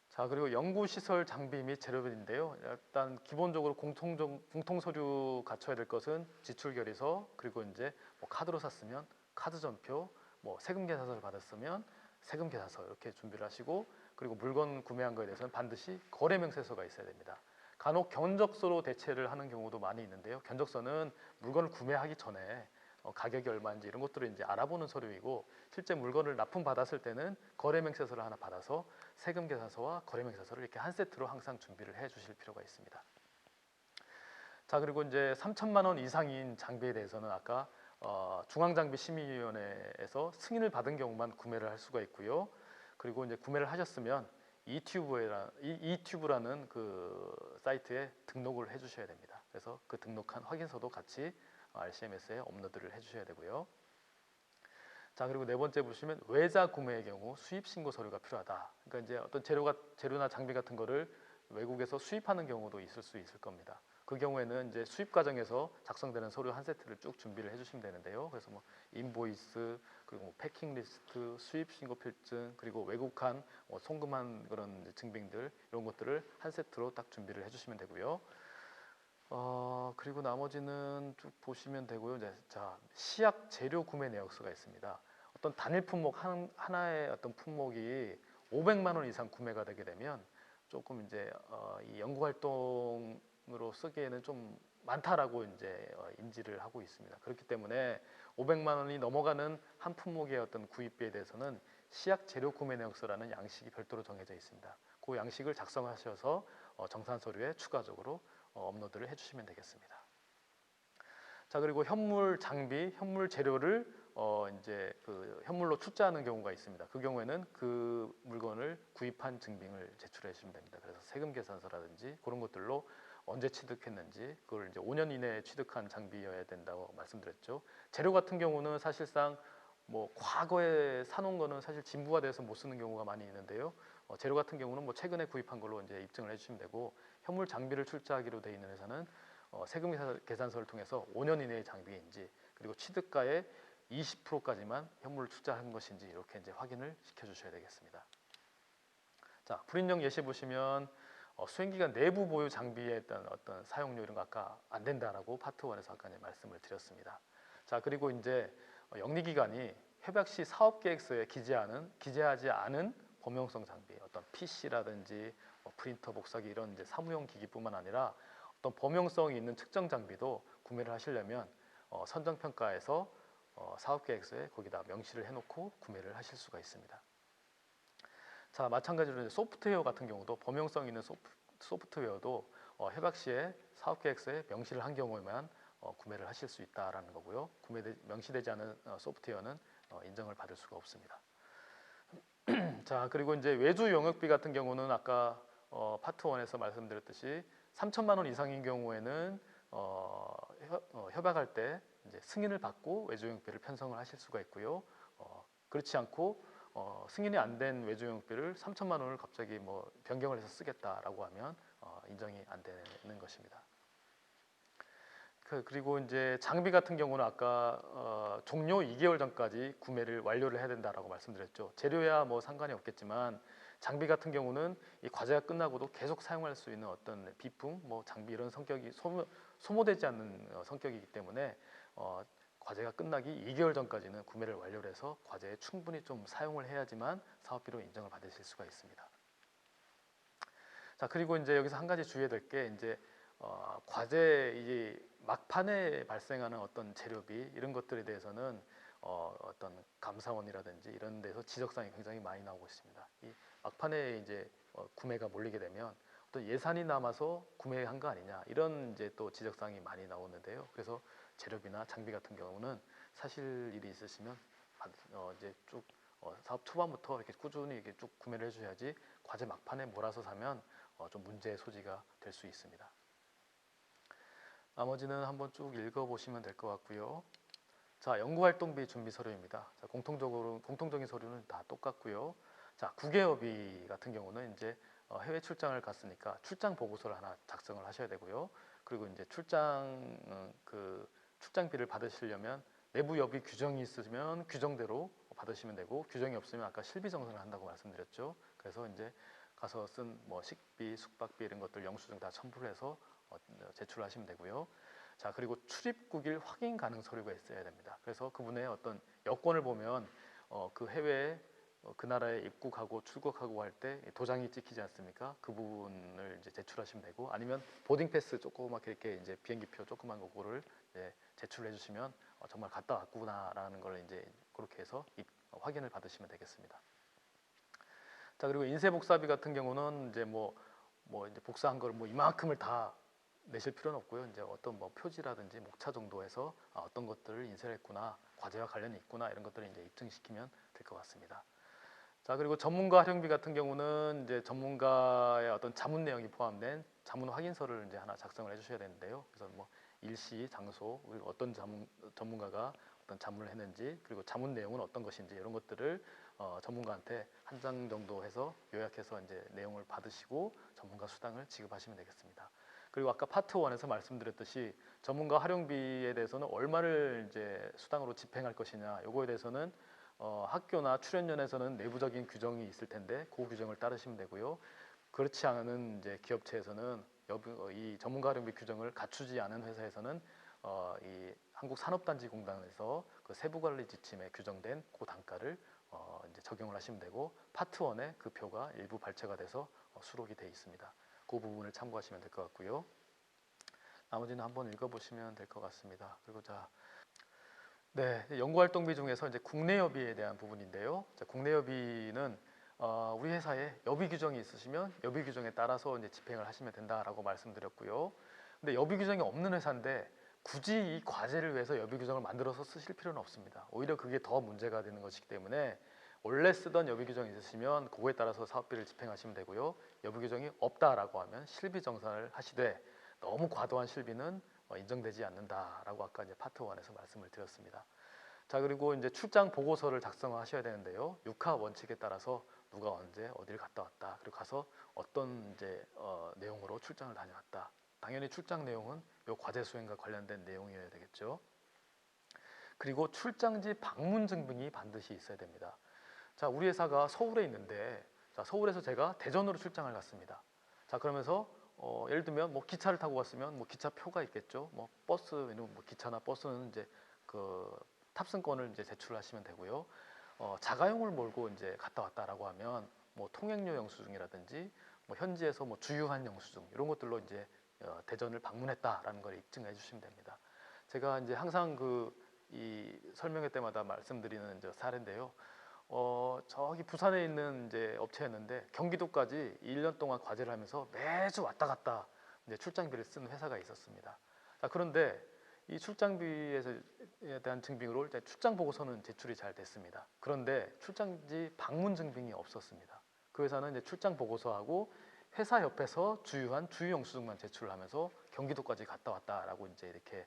자, 그리고 연구시설 장비 및 재료비인데요. 일단 기본적으로 공통 서류 갖춰야 될 것은 지출결의서, 그리고 이제 뭐 카드로 샀으면 카드 전표, 뭐 세금 계산서를 받았으면 세금 계산서 이렇게 준비를 하시고, 그리고 물건 구매한 거에 대해서는 반드시 거래 명세서가 있어야 됩니다. 간혹 견적서로 대체를 하는 경우도 많이 있는데요. 견적서는 물건을 구매하기 전에 가격이 얼마인지 이런 것들을 이제 알아보는 서류이고, 실제 물건을 납품 받았을 때는 거래 명세서를 하나 받아서 세금 계산서와 거래 명세서를 이렇게 한 세트로 항상 준비를 해 주실 필요가 있습니다. 자, 그리고 이제 3천만 원 이상인 장비에 대해서는 아까 중앙장비심의위원회에서 승인을 받은 경우만 구매를 할 수가 있고요. 그리고 이제 구매를 하셨으면 이튜브라는 그 사이트에 등록을 해주셔야 됩니다. 그래서 그 등록한 확인서도 같이 RCMS에 업로드를 해주셔야 되고요. 자, 그리고 네 번째 보시면 외자 구매의 경우 수입 신고 서류가 필요하다. 그러니까 이제 어떤 재료나 장비 같은 거를 외국에서 수입하는 경우도 있을 수 있을 겁니다. 그 경우에는 이제 수입 과정에서 작성되는 서류 한 세트를 쭉 준비를 해주시면 되는데요. 그래서 뭐 인보이스, 그리고 뭐 패킹 리스트, 수입 신고 필증, 그리고 외국한 송금한 그런 증빙들 이런 것들을 한 세트로 딱 준비를 해주시면 되고요. 그리고 나머지는 쭉 보시면 되고요. 이제 자, 시약 재료 구매 내역서가 있습니다. 어떤 단일 품목 하나의 어떤 품목이 500만 원 이상 구매가 되게 되면 조금 이제 이 연구 활동으로 쓰기에는 좀 많다라고 이제 인지를 하고 있습니다. 그렇기 때문에 500만 원이 넘어가는 한 품목의 어떤 구입비에 대해서는 시약 재료 구매 내역서라는 양식이 별도로 정해져 있습니다. 그 양식을 작성하셔서 정산 서류에 추가적으로 업로드를 해주시면 되겠습니다. 자, 그리고 현물 장비, 현물 재료를 이제 그 현물로 출자하는 경우가 있습니다. 그 경우에는 그 물건을 구입한 증빙을 제출해 주시면 됩니다. 그래서 세금 계산서라든지 그런 것들로 언제 취득했는지 그걸 이제 5년 이내에 취득한 장비여야 된다고 말씀드렸죠. 재료 같은 경우는 사실상 뭐 과거에 사놓은 거는 사실 진부가 돼서 못 쓰는 경우가 많이 있는데요. 재료 같은 경우는 뭐 최근에 구입한 걸로 이제 입증을 해주시면 되고, 현물 장비를 출자하기로 돼 있는 회사는 세금 계산서를 통해서 5년 이내의 장비인지, 그리고 취득가의 20%까지만 현물을 투자한 것인지 이렇게 이제 확인을 시켜주셔야 되겠습니다. 자, 불인용 예시 보시면 수행기간 내부 보유 장비에 어떤 사용료 이런 거 아까 안 된다라고 파트 1에서 아까 이제 말씀을 드렸습니다. 자, 그리고 이제 영리기간이 협약 시 사업계획서에 기재하지 않은 범용성 장비, 어떤 PC라든지 프린터, 복사기 이런 이제 사무용 기기뿐만 아니라 어떤 범용성이 있는 측정 장비도 구매를 하시려면 선정평가에서 사업계획서에 거기다 명시를 해놓고 구매를 하실 수가 있습니다. 자, 마찬가지로 이제 소프트웨어 같은 경우도 범용성 있는 소프트웨어도 협약 시에 사업계획서에 명시를 한 경우에만 구매를 하실 수 있다라는 거고요. 명시되지 않은 소프트웨어는 인정을 받을 수가 없습니다. 자, 그리고 이제 외주 용역비 같은 경우는 아까 파트 1에서 말씀드렸듯이 3천만 원 이상인 경우에는 협약할 때 이제 승인을 받고 외주 용역비를 편성을 하실 수가 있고요. 그렇지 않고 승인이 안 된 외주 용역비를 3천만 원을 갑자기 뭐 변경을 해서 쓰겠다라고 하면 인정이 안 되는 것입니다. 그리고 이제 장비 같은 경우는 아까 종료 2개월 전까지 구매를 완료를 해야 된다라고 말씀드렸죠. 재료야 뭐 상관이 없겠지만 장비 같은 경우는 이 과제가 끝나고도 계속 사용할 수 있는 어떤 비품, 뭐 장비 이런 성격이 소모되지 않는 성격이기 때문에 과제가 끝나기 2개월 전까지는 구매를 완료를 해서 과제에 충분히 좀 사용을 해야지만 사업비로 인정을 받으실 수가 있습니다. 자, 그리고 이제 여기서 한 가지 주의해야 될 게 이제 과제 이 막판에 발생하는 어떤 재료비 이런 것들에 대해서는 어떤 감사원이라든지 이런 데서 지적사항이 굉장히 많이 나오고 있습니다. 이 막판에 이제 구매가 몰리게 되면 또 예산이 남아서 구매한 거 아니냐 이런 이제 또 지적사항이 많이 나오는데요. 그래서 재료비나 장비 같은 경우는 사실 일이 있으시면 이제 쭉 사업 초반부터 이렇게 꾸준히 이렇게 쭉 구매를 해주셔야지 과제 막판에 몰아서 사면 좀 문제의 소지가 될 수 있습니다. 나머지는 한번 쭉 읽어보시면 될 것 같고요. 자, 연구활동비 준비 서류입니다. 자, 공통적인 서류는 다 똑같고요. 자, 국외업이 같은 경우는 이제 해외 출장을 갔으니까 출장 보고서를 하나 작성을 하셔야 되고요. 그리고 이제 출장비를 받으시려면 내부 여비 규정이 있으면 규정대로 받으시면 되고 규정이 없으면 아까 실비 정산을 한다고 말씀드렸죠. 그래서 이제 가서 쓴 뭐 식비, 숙박비 이런 것들 영수증 다 첨부를 해서 제출하시면 되고요. 자, 그리고 출입국일 확인 가능 서류가 있어야 됩니다. 그래서 그분의 어떤 여권을 보면 그 해외에 그 나라에 입국하고 출국하고 할 때 도장이 찍히지 않습니까? 그 부분을 이제 제출하시면 되고 아니면 보딩 패스 조그맣게 이렇게 이제 비행기표 조그만 거를 제출해 주시면 정말 갔다 왔구나라는 걸 이제 그렇게 해서 확인을 받으시면 되겠습니다. 자, 그리고 인쇄 복사비 같은 경우는 이제 뭐 이제 복사한 걸 뭐 이만큼을 다 내실 필요는 없고요. 이제 어떤 뭐 표지라든지 목차 정도에서 어떤 것들을 인쇄를 했구나, 과제와 관련이 있구나 이런 것들을 이제 입증시키면 될 것 같습니다. 자, 그리고 전문가 활용비 같은 경우는 이제 전문가의 어떤 자문 내용이 포함된 자문 확인서를 이제 하나 작성을 해주셔야 되는데요. 그래서 뭐 일시, 장소, 그리고 어떤 전문가가 어떤 자문을 했는지, 그리고 자문 내용은 어떤 것인지 이런 것들을 전문가한테 한 장 정도 해서 요약해서 이제 내용을 받으시고 전문가 수당을 지급하시면 되겠습니다. 그리고 아까 파트 1에서 말씀드렸듯이 전문가 활용비에 대해서는 얼마를 이제 수당으로 집행할 것이냐, 요거에 대해서는 학교나 출연연에서는 내부적인 규정이 있을 텐데 그 규정을 따르시면 되고요. 그렇지 않은 이제 기업체에서는 이 전문가 활용비 규정을 갖추지 않은 회사에서는 이 한국산업단지공단에서 그 세부관리 지침에 규정된 그 단가를 이제 적용을 하시면 되고 파트 1에 그 표가 일부 발췌가 돼서 수록이 돼 있습니다. 그 부분을 참고하시면 될 것 같고요. 나머지는 한번 읽어보시면 될 것 같습니다. 그리고 네, 연구활동비 중에서 이제 국내 여비에 대한 부분인데요. 자, 국내 여비는 우리 회사에 여비 규정이 있으시면 여비 규정에 따라서 이제 집행을 하시면 된다라고 말씀드렸고요. 근데 여비 규정이 없는 회사인데 굳이 이 과제를 위해서 여비 규정을 만들어서 쓰실 필요는 없습니다. 오히려 그게 더 문제가 되는 것이기 때문에 원래 쓰던 여비 규정이 있으시면 그거에 따라서 사업비를 집행하시면 되고요. 여비 규정이 없다라고 하면 실비 정산을 하시되 너무 과도한 실비는 인정되지 않는다라고 아까 이제 파트 1에서 말씀을 드렸습니다. 자, 그리고 이제 출장 보고서를 작성하셔야 되는데요. 6하 원칙에 따라서 누가 언제 어디를 갔다 왔다, 그리고 가서 어떤 이제 내용으로 출장을 다녀왔다. 당연히 출장 내용은 요 과제 수행과 관련된 내용이어야 되겠죠. 그리고 출장지 방문 증빙이 반드시 있어야 됩니다. 자, 우리 회사가 서울에 있는데, 자, 서울에서 제가 대전으로 출장을 갔습니다. 자, 그러면서 예를 들면 뭐 기차를 타고 갔으면 뭐 기차 표가 있겠죠. 뭐 버스, 뭐 기차나 버스는 이제 그 탑승권을 이제 제출하시면 되고요. 자가용을 몰고 이제 갔다 왔다라고 하면 뭐 통행료 영수증이라든지 뭐 현지에서 뭐 주유한 영수증 이런 것들로 이제 대전을 방문했다라는 걸 입증해 주시면 됩니다. 제가 이제 항상 이 설명회 때마다 말씀드리는 저 사례인데요. 저기 부산에 있는 이제 업체였는데 경기도까지 1년 동안 과제를 하면서 매주 왔다 갔다 이제 출장비를 쓰는 회사가 있었습니다. 자, 그런데 이 출장비에 대한 증빙으로 일단 출장 보고서는 제출이 잘 됐습니다. 그런데 출장지 방문 증빙이 없었습니다. 그 회사는 이제 출장 보고서하고 회사 옆에서 주유한 주유 영수증만 제출하면서 경기도까지 갔다 왔다라고 이제 이렇게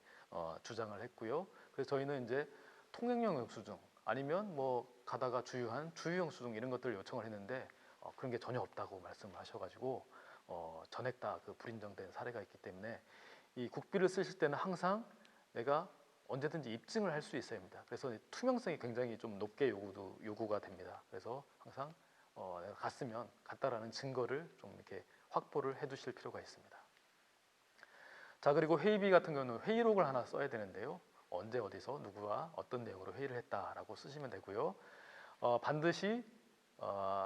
주장을 했고요. 그래서 저희는 이제 통행료 영수증 아니면 뭐 가다가 주유한 주유 영수증 이런 것들을 요청을 했는데 그런 게 전혀 없다고 말씀을 하셔가지고 전액 다 그 불인정된 사례가 있기 때문에 이 국비를 쓰실 때는 항상 내가 언제든지 입증을 할 수 있어야 합니다. 그래서 투명성이 굉장히 좀 높게 요구가 됩니다. 그래서 항상 내가 갔으면 갔다라는 증거를 좀 이렇게 확보를 해두실 필요가 있습니다. 자, 그리고 회의비 같은 경우는 회의록을 하나 써야 되는데요. 언제 어디서 누구와 어떤 내용으로 회의를 했다라고 쓰시면 되고요. 반드시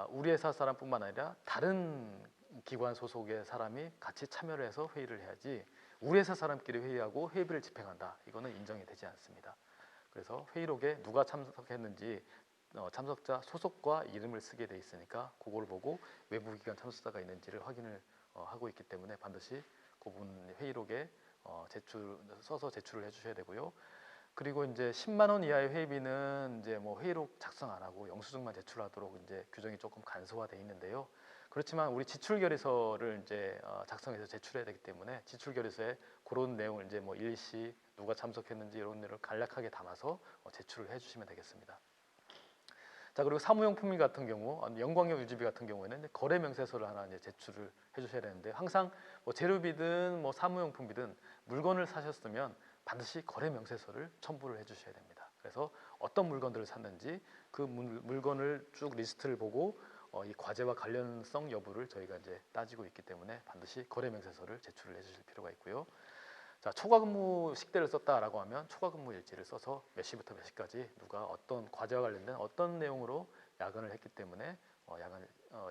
우리 회사 사람뿐만 아니라 다른 기관 소속의 사람이 같이 참여를 해서 회의를 해야지 우리 회사 사람끼리 회의하고 회의비를 집행한다. 이거는 인정이 되지 않습니다. 그래서 회의록에 누가 참석했는지 참석자 소속과 이름을 쓰게 돼 있으니까 그걸 보고 외부 기관 참석자가 있는지를 확인을 하고 있기 때문에 반드시 그분 회의록에 써서 제출을 해주셔야 되고요. 그리고 이제 10만 원 이하의 회의비는 이제 뭐 회의록 작성 안 하고 영수증만 제출하도록 이제 규정이 조금 간소화돼 있는데요. 그렇지만 우리 지출결의서를 이제 작성해서 제출해야 되기 때문에 지출결의서에 그런 내용을 이제 뭐 일시 누가 참석했는지 이런 내용을 간략하게 담아서 제출을 해주시면 되겠습니다. 자, 그리고 사무용품 같은 경우 영광력 유지비 같은 경우에는 거래 명세서를 하나 이제 제출을 해주셔야 되는데 항상 뭐 재료비든 뭐 사무용품비든 물건을 사셨으면 반드시 거래 명세서를 첨부를 해주셔야 됩니다. 그래서 어떤 물건들을 샀는지 그 물건을 쭉 리스트를 보고 이 과제와 관련성 여부를 저희가 이제 따지고 있기 때문에 반드시 거래 명세서를 제출을 해주실 필요가 있고요. 자, 초과근무 식대를 썼다라고 하면 초과근무 일지를 써서 몇 시부터 몇 시까지 누가 어떤 과제와 관련된 어떤 내용으로 야근을 했기 때문에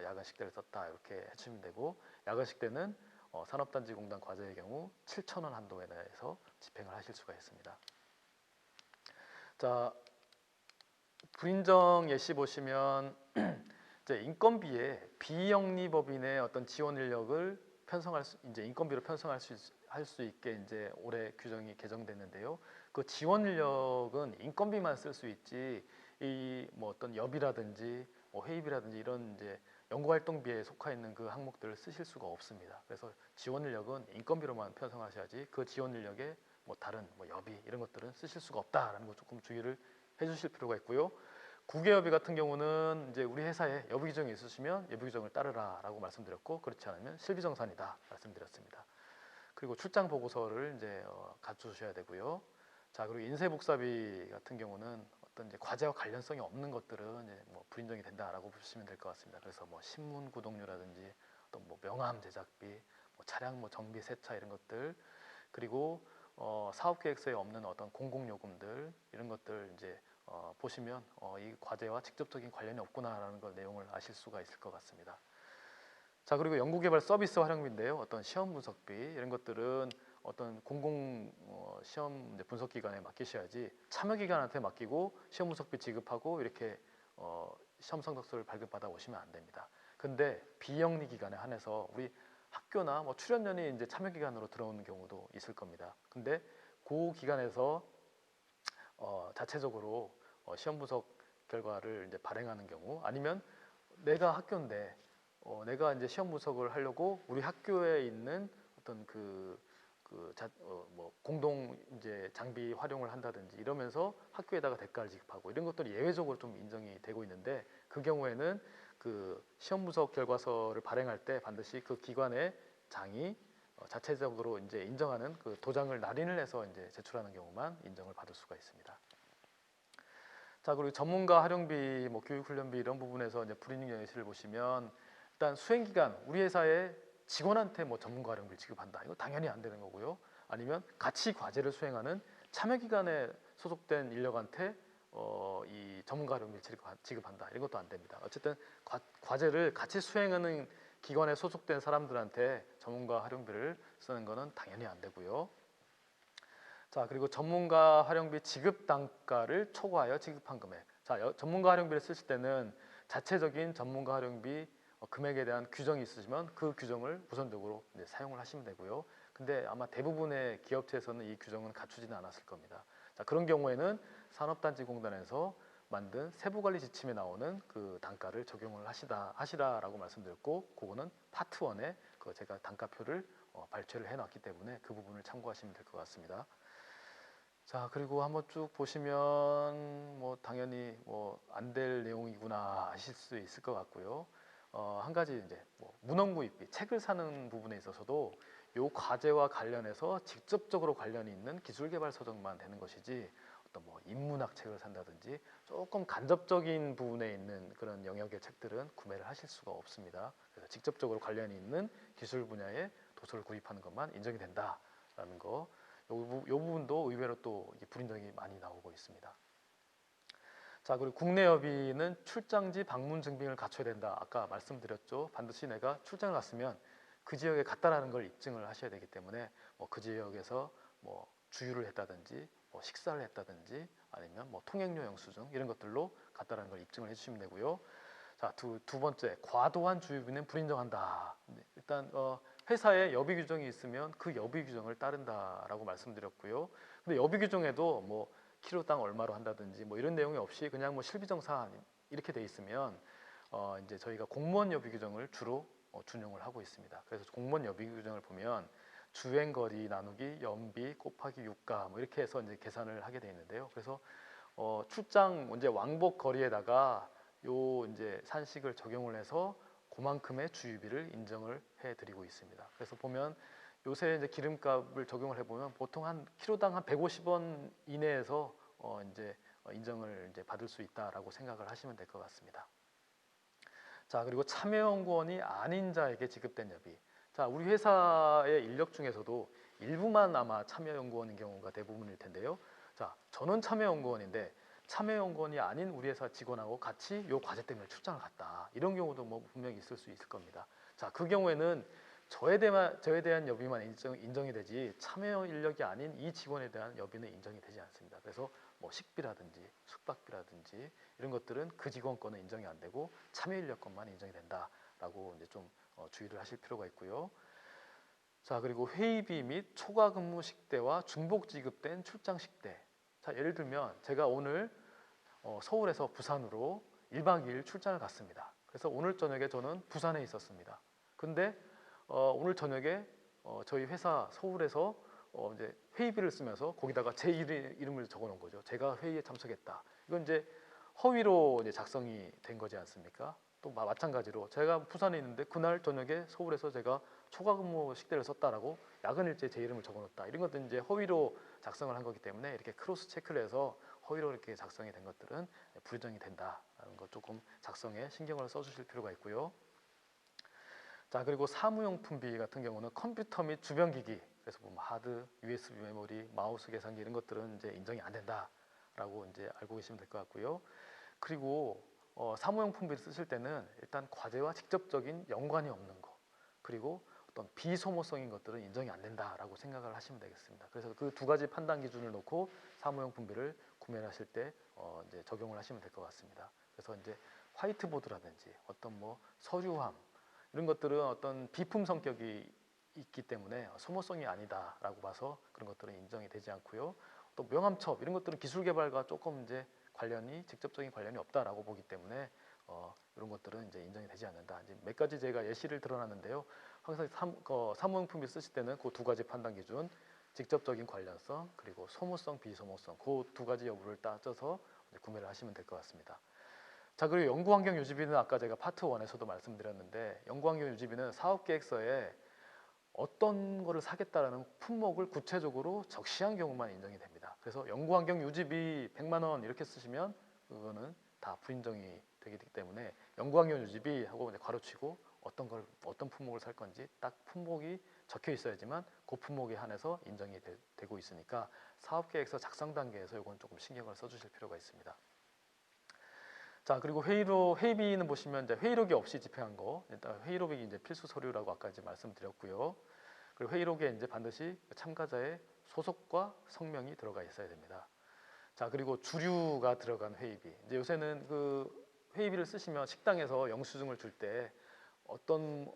야간 식대를 썼다 이렇게 해주시면 되고 야간 식대는 산업단지공단 과제의 경우 7,000원 한도에 내에서 집행을 하실 수가 있습니다. 자, 불인정 예시 보시면 이제 인건비에 비영리법인의 어떤 지원 인력을 이제 인건비로 편성할 수 있게 이제 올해 규정이 개정됐는데요. 그 지원 인력은 인건비만 쓸 수 있지 이 뭐 어떤 여비라든지 뭐 회의비라든지 이런 이제 연구활동비에 속하 있는 그 항목들을 쓰실 수가 없습니다. 그래서 지원 인력은 인건비로만 편성하셔야지 그 지원 인력에 뭐 다른 뭐 여비 이런 것들은 쓰실 수가 없다라는 거 조금 주의를 해주실 필요가 있고요. 국외여비 같은 경우는 이제 우리 회사에 여부 규정이 있으시면 여부 규정을 따르라라고 말씀드렸고 그렇지 않으면 실비정산이다 말씀드렸습니다. 그리고 출장 보고서를 이제 갖추셔야 되고요. 자, 그리고 인쇄복사비 같은 경우는 어떤 이제 과제와 관련성이 없는 것들은 이제 뭐 불인정이 된다라고 보시면 될 것 같습니다. 그래서 뭐 신문 구독료라든지 어떤 뭐 명함 제작비, 뭐 차량 뭐 정비 세차 이런 것들 그리고 사업 계획서에 없는 어떤 공공요금들 이런 것들 이제 보시면 이 과제와 직접적인 관련이 없구나라는 걸 내용을 아실 수가 있을 것 같습니다. 자, 그리고 연구개발 서비스 활용비인데요. 어떤 시험 분석비 이런 것들은 어떤 공공 시험 분석 기관에 맡기셔야지 참여 기관한테 맡기고 시험 분석비 지급하고 이렇게 시험 성적서를 발급받아 오시면 안 됩니다. 근데 비영리 기관에 한해서 우리 학교나 뭐 출연연이 이제 참여 기관으로 들어오는 경우도 있을 겁니다. 근데 그 기관에서 자체적으로 시험 분석 결과를 이제 발행하는 경우 아니면 내가 학교인데 내가 이제 시험 분석을 하려고 우리 학교에 있는 어떤 뭐 공동 이제 장비 활용을 한다든지 이러면서 학교에다가 대가를 지급하고 이런 것들이 예외적으로 좀 인정이 되고 있는데 그 경우에는 그 시험 분석 결과서를 발행할 때 반드시 그 기관의 장이 자체적으로 이제 인정하는 그 도장을 날인을 해서 이제 제출하는 경우만 인정을 받을 수가 있습니다. 자, 그리고 전문가 활용비, 뭐 교육훈련비 이런 부분에서 이제 불이익 예시를 보시면 일단 수행 기간 우리 회사에 직원한테 뭐 전문가 활용비 지급한다. 이거 당연히 안 되는 거고요. 아니면 같이 과제를 수행하는 참여 기간에 소속된 인력한테 이 전문가 활용비를 지급한다. 이런 것도 안 됩니다. 어쨌든 과제를 같이 수행하는 기관에 소속된 사람들한테 전문가 활용비를 쓰는 거는 당연히 안 되고요. 자, 그리고 전문가 활용비 지급 단가를 초과하여 지급한 금액. 자, 전문가 활용비를 쓰실 때는 자체적인 전문가 활용비 금액에 대한 규정이 있으시면 그 규정을 우선적으로 이제 사용을 하시면 되고요. 근데 아마 대부분의 기업체에서는 이 규정은 갖추지는 않았을 겁니다. 자, 그런 경우에는 산업단지공단에서 만든 세부관리 지침에 나오는 그 단가를 적용을 하시라라고 말씀드렸고, 그거는 파트 1에 그 제가 단가표를 발췌를 해놨기 때문에 그 부분을 참고하시면 될 것 같습니다. 자, 그리고 한번 쭉 보시면 뭐 당연히 뭐 안 될 내용이구나 하실 수 있을 것 같고요. 한 가지 이제 뭐 문헌구입비, 책을 사는 부분에 있어서도 요 과제와 관련해서 직접적으로 관련이 있는 기술개발 서적만 되는 것이지 어떤 뭐 인문학 책을 산다든지 조금 간접적인 부분에 있는 그런 영역의 책들은 구매를 하실 수가 없습니다. 그래서 직접적으로 관련이 있는 기술 분야의 도서를 구입하는 것만 인정이 된다라는 거. 요 부분도 의외로 또 불인정이 많이 나오고 있습니다. 자, 그리고 국내 여비는 출장지 방문 증빙을 갖춰야 된다. 아까 말씀드렸죠. 반드시 내가 출장을 갔으면 그 지역에 갔다라는 걸 입증을 하셔야 되기 때문에 뭐 그 지역에서 뭐 주유를 했다든지 뭐 식사를 했다든지 아니면 뭐 통행료 영수증 이런 것들로 갔다라는 걸 입증을 해주시면 되고요. 자, 두 번째, 과도한 주유비는 불인정한다. 일단 회사에 여비 규정이 있으면 그 여비 규정을 따른다라고 말씀드렸고요. 근데 여비 규정에도 뭐 키로당 얼마로 한다든지 뭐 이런 내용이 없이 그냥 뭐 실비정 사안 이렇게 돼 있으면 이제 저희가 공무원 여비 규정을 주로 준용을 하고 있습니다. 그래서 공무원 여비 규정을 보면 주행거리 나누기 연비 곱하기 유가 뭐 이렇게 해서 이제 계산을 하게 돼 있는데요. 그래서 출장 이제 왕복 거리에다가 요 이제 산식을 적용을 해서 그만큼의 주유비를 인정을 해드리고 있습니다. 그래서 보면 요새 이제 기름값을 적용을 해보면 보통 한 키로당 한 150원 이내에서 이제 인정을 이제 받을 수 있다라고 생각을 하시면 될 것 같습니다. 자, 그리고 참여연구원이 아닌 자에게 지급된 여비. 자, 우리 회사의 인력 중에서도 일부만 아마 참여연구원인 경우가 대부분일 텐데요. 자, 저는 참여연구원인데 참여연구원이 아닌 우리 회사 직원하고 같이 요 과제 때문에 출장을 갔다. 이런 경우도 뭐 분명히 있을 수 있을 겁니다. 자, 그 경우에는 저에 대한 여비만 인정이 되지 참여 인력이 아닌 이 직원에 대한 여비는 인정이 되지 않습니다. 그래서 뭐 식비라든지 숙박비라든지 이런 것들은 그 직원 거는 인정이 안 되고 참여 인력 것만 인정이 된다라고 이제 좀 주의를 하실 필요가 있고요. 자, 그리고 회의비 및 초과 근무 식대와 중복 지급된 출장 식대. 자, 예를 들면 제가 오늘 서울에서 부산으로 1박 2일 출장을 갔습니다. 그래서 오늘 저녁에 저는 부산에 있었습니다. 근데 오늘 저녁에 저희 회사 서울에서 이제 회의비를 쓰면서 거기다가 제 이름을 적어 놓은 거죠. 제가 회의에 참석했다. 이건 이제 허위로 이제 작성이 된 거지 않습니까? 또 마찬가지로 제가 부산에 있는데 그날 저녁에 서울에서 제가 초과 근무 식대를 썼다라고 야근 일지에 제 이름을 적어 놓았다. 이런 것들은 이제 허위로 작성을 한 거기 때문에 이렇게 크로스 체크를 해서 허위로 이렇게 작성이 된 것들은 불인정이 된다라는 거 조금 작성에 신경을 써주실 필요가 있고요. 자, 그리고 사무용품비 같은 경우는 컴퓨터 및 주변 기기, 그래서 뭐 하드, USB 메모리, 마우스 계산기 이런 것들은 이제 인정이 안 된다라고 이제 알고 계시면 될 것 같고요. 그리고 사무용품비를 쓰실 때는 일단 과제와 직접적인 연관이 없는 거, 그리고 어떤 비소모성인 것들은 인정이 안 된다라고 생각을 하시면 되겠습니다. 그래서 그 두 가지 판단 기준을 놓고 사무용품비를 구매를 하실 때 이제 적용을 하시면 될 것 같습니다. 그래서 이제 화이트보드라든지 어떤 뭐 서류함 이런 것들은 어떤 비품 성격이 있기 때문에 소모성이 아니다라고 봐서 그런 것들은 인정이 되지 않고요. 또 명함첩 이런 것들은 기술 개발과 조금 이제 직접적인 관련이 없다라고 보기 때문에 이런 것들은 이제 인정이 되지 않는다. 이제 몇 가지 제가 예시를 들어놨는데요. 항상 사무용품을 쓰실 때는 그 두 가지 판단 기준, 직접적인 관련성 그리고 소모성, 비소모성 그 두 가지 여부를 따져서 구매를 하시면 될 것 같습니다. 자, 그리고 연구환경 유지비는 아까 제가 파트 1에서도 말씀드렸는데 연구환경 유지비는 사업계획서에 어떤 거를 사겠다라는 품목을 구체적으로 적시한 경우만 인정이 됩니다. 그래서 연구환경 유지비 100만 원 이렇게 쓰시면 그거는 다 불인정이 되기 때문에 연구학년 유지비 하고 이제 괄호치고 어떤 품목을 살 건지 딱 품목이 적혀 있어야지만 그 품목에 한해서 인정이 되고 있으니까 사업계획서 작성 단계에서 이건 조금 신경을 써주실 필요가 있습니다. 자, 그리고 회의비는 보시면 이제 회의록이 없이 집행한 거, 일단 회의록이 이제 필수 서류라고 아까 이제 말씀드렸고요. 그리고 회의록에 이제 반드시 참가자의 소속과 성명이 들어가 있어야 됩니다. 자, 그리고 주류가 들어간 회의비. 이제 요새는 그 회의비를 쓰시면 식당에서 영수증을 줄 때 어떤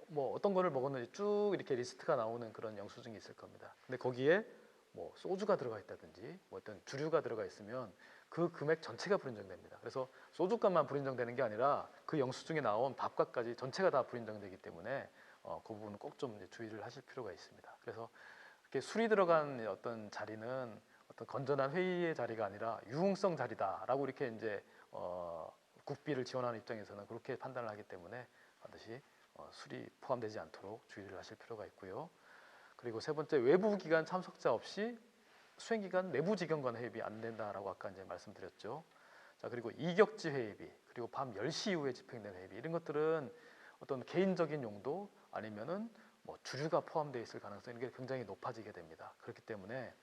거를 먹었는지 쭉 이렇게 리스트가 나오는 그런 영수증이 있을 겁니다. 근데 거기에 뭐 소주가 들어가 있다든지 뭐 어떤 주류가 들어가 있으면 그 금액 전체가 불인정됩니다. 그래서 소주값만 불인정되는 게 아니라 그 영수증에 나온 밥값까지 전체가 다 불인정되기 때문에 그 부분은 꼭 좀 주의를 하실 필요가 있습니다. 그래서 이렇게 술이 들어간 어떤 자리는 어떤 건전한 회의의 자리가 아니라 유흥성 자리다라고 이렇게 이제 국비를 지원하는 입장에서는 그렇게 판단을 하기 때문에 반드시 술이 포함되지 않도록 주의를 하실 필요가 있고요. 그리고 세 번째, 외부 기관 참석자 없이 수행기간 내부 직원간 회의비 안 된다라고 아까 이제 말씀드렸죠. 자, 그리고 이격지 회의비, 그리고 밤 10시 이후에 집행된 회의비, 이런 것들은 어떤 개인적인 용도 아니면은 뭐 주류가 포함되어 있을 가능성이 이게 굉장히 높아지게 됩니다. 그렇기 때문에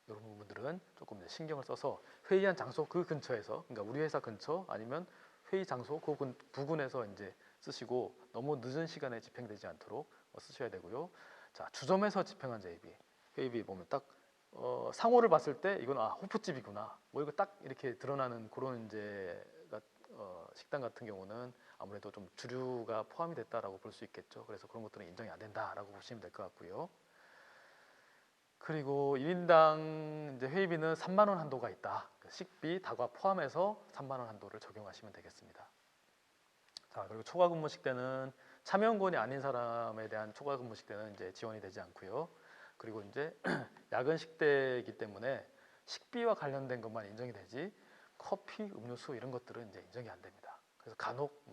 이런 부분들은 조금 신경을 써서 회의한 장소 그 근처에서, 그러니까 우리 회사 근처 아니면 회의 장소 그 부근에서 이제 쓰시고 너무 늦은 시간에 집행되지 않도록 쓰셔야 되고요. 자, 주점에서 집행한 회의비 보면 딱 상호를 봤을 때 이건 호프집이구나. 뭐 이거 딱 이렇게 드러나는 그런 이제 식당 같은 경우는 아무래도 좀 주류가 포함이 됐다라고 볼 수 있겠죠. 그래서 그런 것들은 인정이 안 된다라고 보시면 될 것 같고요. 그리고 1인당 이제 회의비는 3만 원 한도가 있다. 식비, 다과 포함해서 3만 원 한도를 적용하시면 되겠습니다. 자, 그리고 초과 근무식 때는 참여연구원이 아닌 사람에 대한 초과 근무식 때는 이제 지원이 되지 않고요. 그리고 이제 야근 식대이기 때문에 식비와 관련된 것만 인정이 되지 커피, 음료수 이런 것들은 이제 인정이 안 됩니다. 그래서 간혹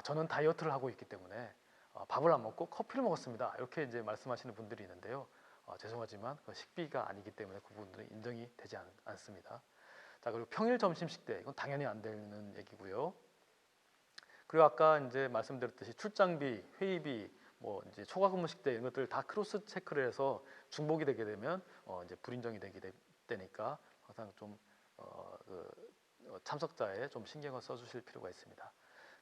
저는 다이어트를 하고 있기 때문에 밥을 안 먹고 커피를 먹었습니다. 이렇게 이제 말씀하시는 분들이 있는데요. 죄송하지만 그 식비가 아니기 때문에 그 부분들은 인정이 되지 않습니다. 자, 그리고 평일 점심 식대 이건 당연히 안 되는 얘기고요. 그리고 아까 이제 말씀드렸듯이 출장비, 회의비, 뭐 이제 초과 근무식 때 이런 것들 다 크로스 체크를 해서 중복이 되게 되면 이제 불인정이 되니까 항상 좀 참석자에 좀 신경을 써주실 필요가 있습니다.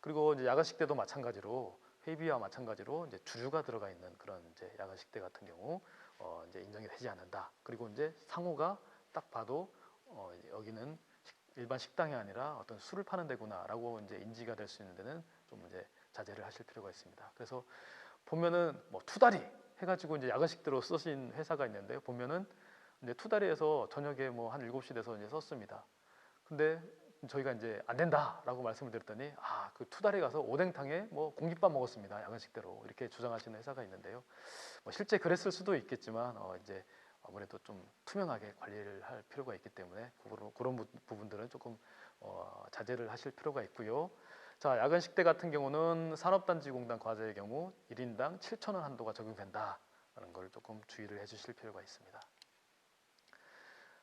그리고 이제 야간식 때도 마찬가지로 회의비와 마찬가지로 이제 주류가 들어가 있는 그런 이제 야간식 때 같은 경우 이제 인정이 되지 않는다. 그리고 이제 상호가 딱 봐도 여기는 일반 식당이 아니라 어떤 술을 파는 데구나라고 이제 인지가 될 수 있는 데는 좀 이제 자제를 하실 필요가 있습니다. 그래서 보면은 뭐 투다리 해가지고 이제 야간식대로 쓰신 회사가 있는데요. 보면은 이제 투다리에서 저녁에 뭐 한 7시 돼서 이제 썼습니다. 근데 저희가 이제 안 된다라고 말씀을 드렸더니 그 투다리 가서 오뎅탕에 뭐 공깃밥 먹었습니다. 야간식대로 이렇게 주장하시는 회사가 있는데요. 뭐 실제 그랬을 수도 있겠지만 이제 아무래도 좀 투명하게 관리를 할 필요가 있기 때문에 그런 부분들은 조금 자제를 하실 필요가 있고요. 자, 야간 식대 같은 경우는 산업단지공단 과제의 경우 1인당 7,000원 한도가 적용된다라는 걸 조금 주의를 해주실 필요가 있습니다.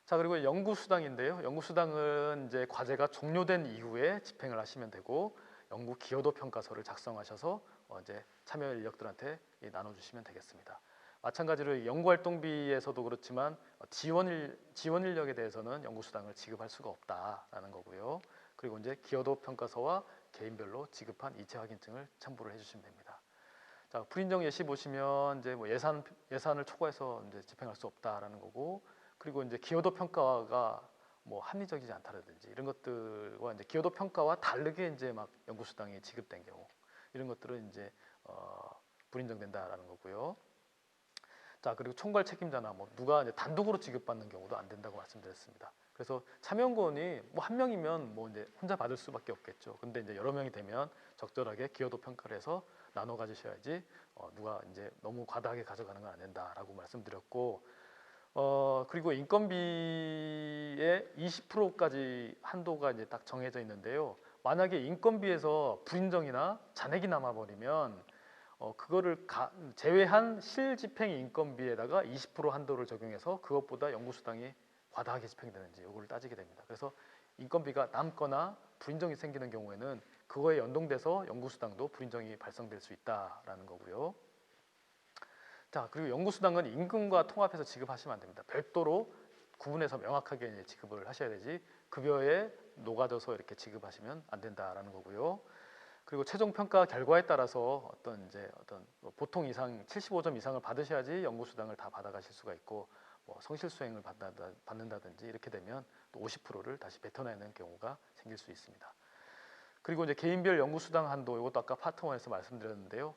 자, 그리고 연구수당인데요. 연구수당은 이제 과제가 종료된 이후에 집행을 하시면 되고 연구 기여도 평가서를 작성하셔서 이제 참여 인력들한테 나눠주시면 되겠습니다. 마찬가지로 연구활동비에서도 그렇지만 지원 인력에 대해서는 연구수당을 지급할 수가 없다라는 거고요. 그리고 이제 기여도 평가서와 개인별로 지급한 이체 확인증을 첨부를 해주시면 됩니다. 자, 불인정 예시 보시면 이제 뭐 예산을 초과해서 이제 집행할 수 없다라는 거고, 그리고 이제 기여도 평가가 뭐 합리적이지 않다라든지 이런 것들과 이제 기여도 평가와 다르게 이제 막 연구수당이 지급된 경우 이런 것들은 이제 불인정된다라는 거고요. 자, 그리고 총괄 책임자나 뭐 누가 이제 단독으로 지급받는 경우도 안 된다고 말씀드렸습니다. 그래서 참여연구원이 뭐 한 명이면 뭐 이제 혼자 받을 수밖에 없겠죠. 근데 이제 여러 명이 되면 적절하게 기여도 평가를 해서 나눠 가지셔야지 누가 이제 너무 과다하게 가져가는 건 안 된다라고 말씀드렸고, 그리고 인건비의 20%까지 한도가 이제 딱 정해져 있는데요. 만약에 인건비에서 불인정이나 잔액이 남아버리면 그거를 제외한 실집행 인건비에다가 20% 한도를 적용해서 그것보다 연구수당이 과다하게 집행되는지 이거를 따지게 됩니다. 그래서 인건비가 남거나 불인정이 생기는 경우에는 그거에 연동돼서 연구수당도 불인정이 발생될 수 있다라는 거고요. 자, 그리고 연구수당은 임금과 통합해서 지급하시면 안 됩니다. 별도로 구분해서 명확하게 이제 지급을 하셔야 되지 급여에 녹아져서 이렇게 지급하시면 안 된다라는 거고요. 그리고 최종 평가 결과에 따라서 어떤 보통 이상 75점 이상을 받으셔야지 연구수당을 다 받아가실 수가 있고 뭐 성실 수행을 받는다든지 이렇게 되면 또 50%를 다시 뱉어내는 경우가 생길 수 있습니다. 그리고 이제 개인별 연구수당 한도 이것도 아까 파트 1에서 말씀드렸는데요.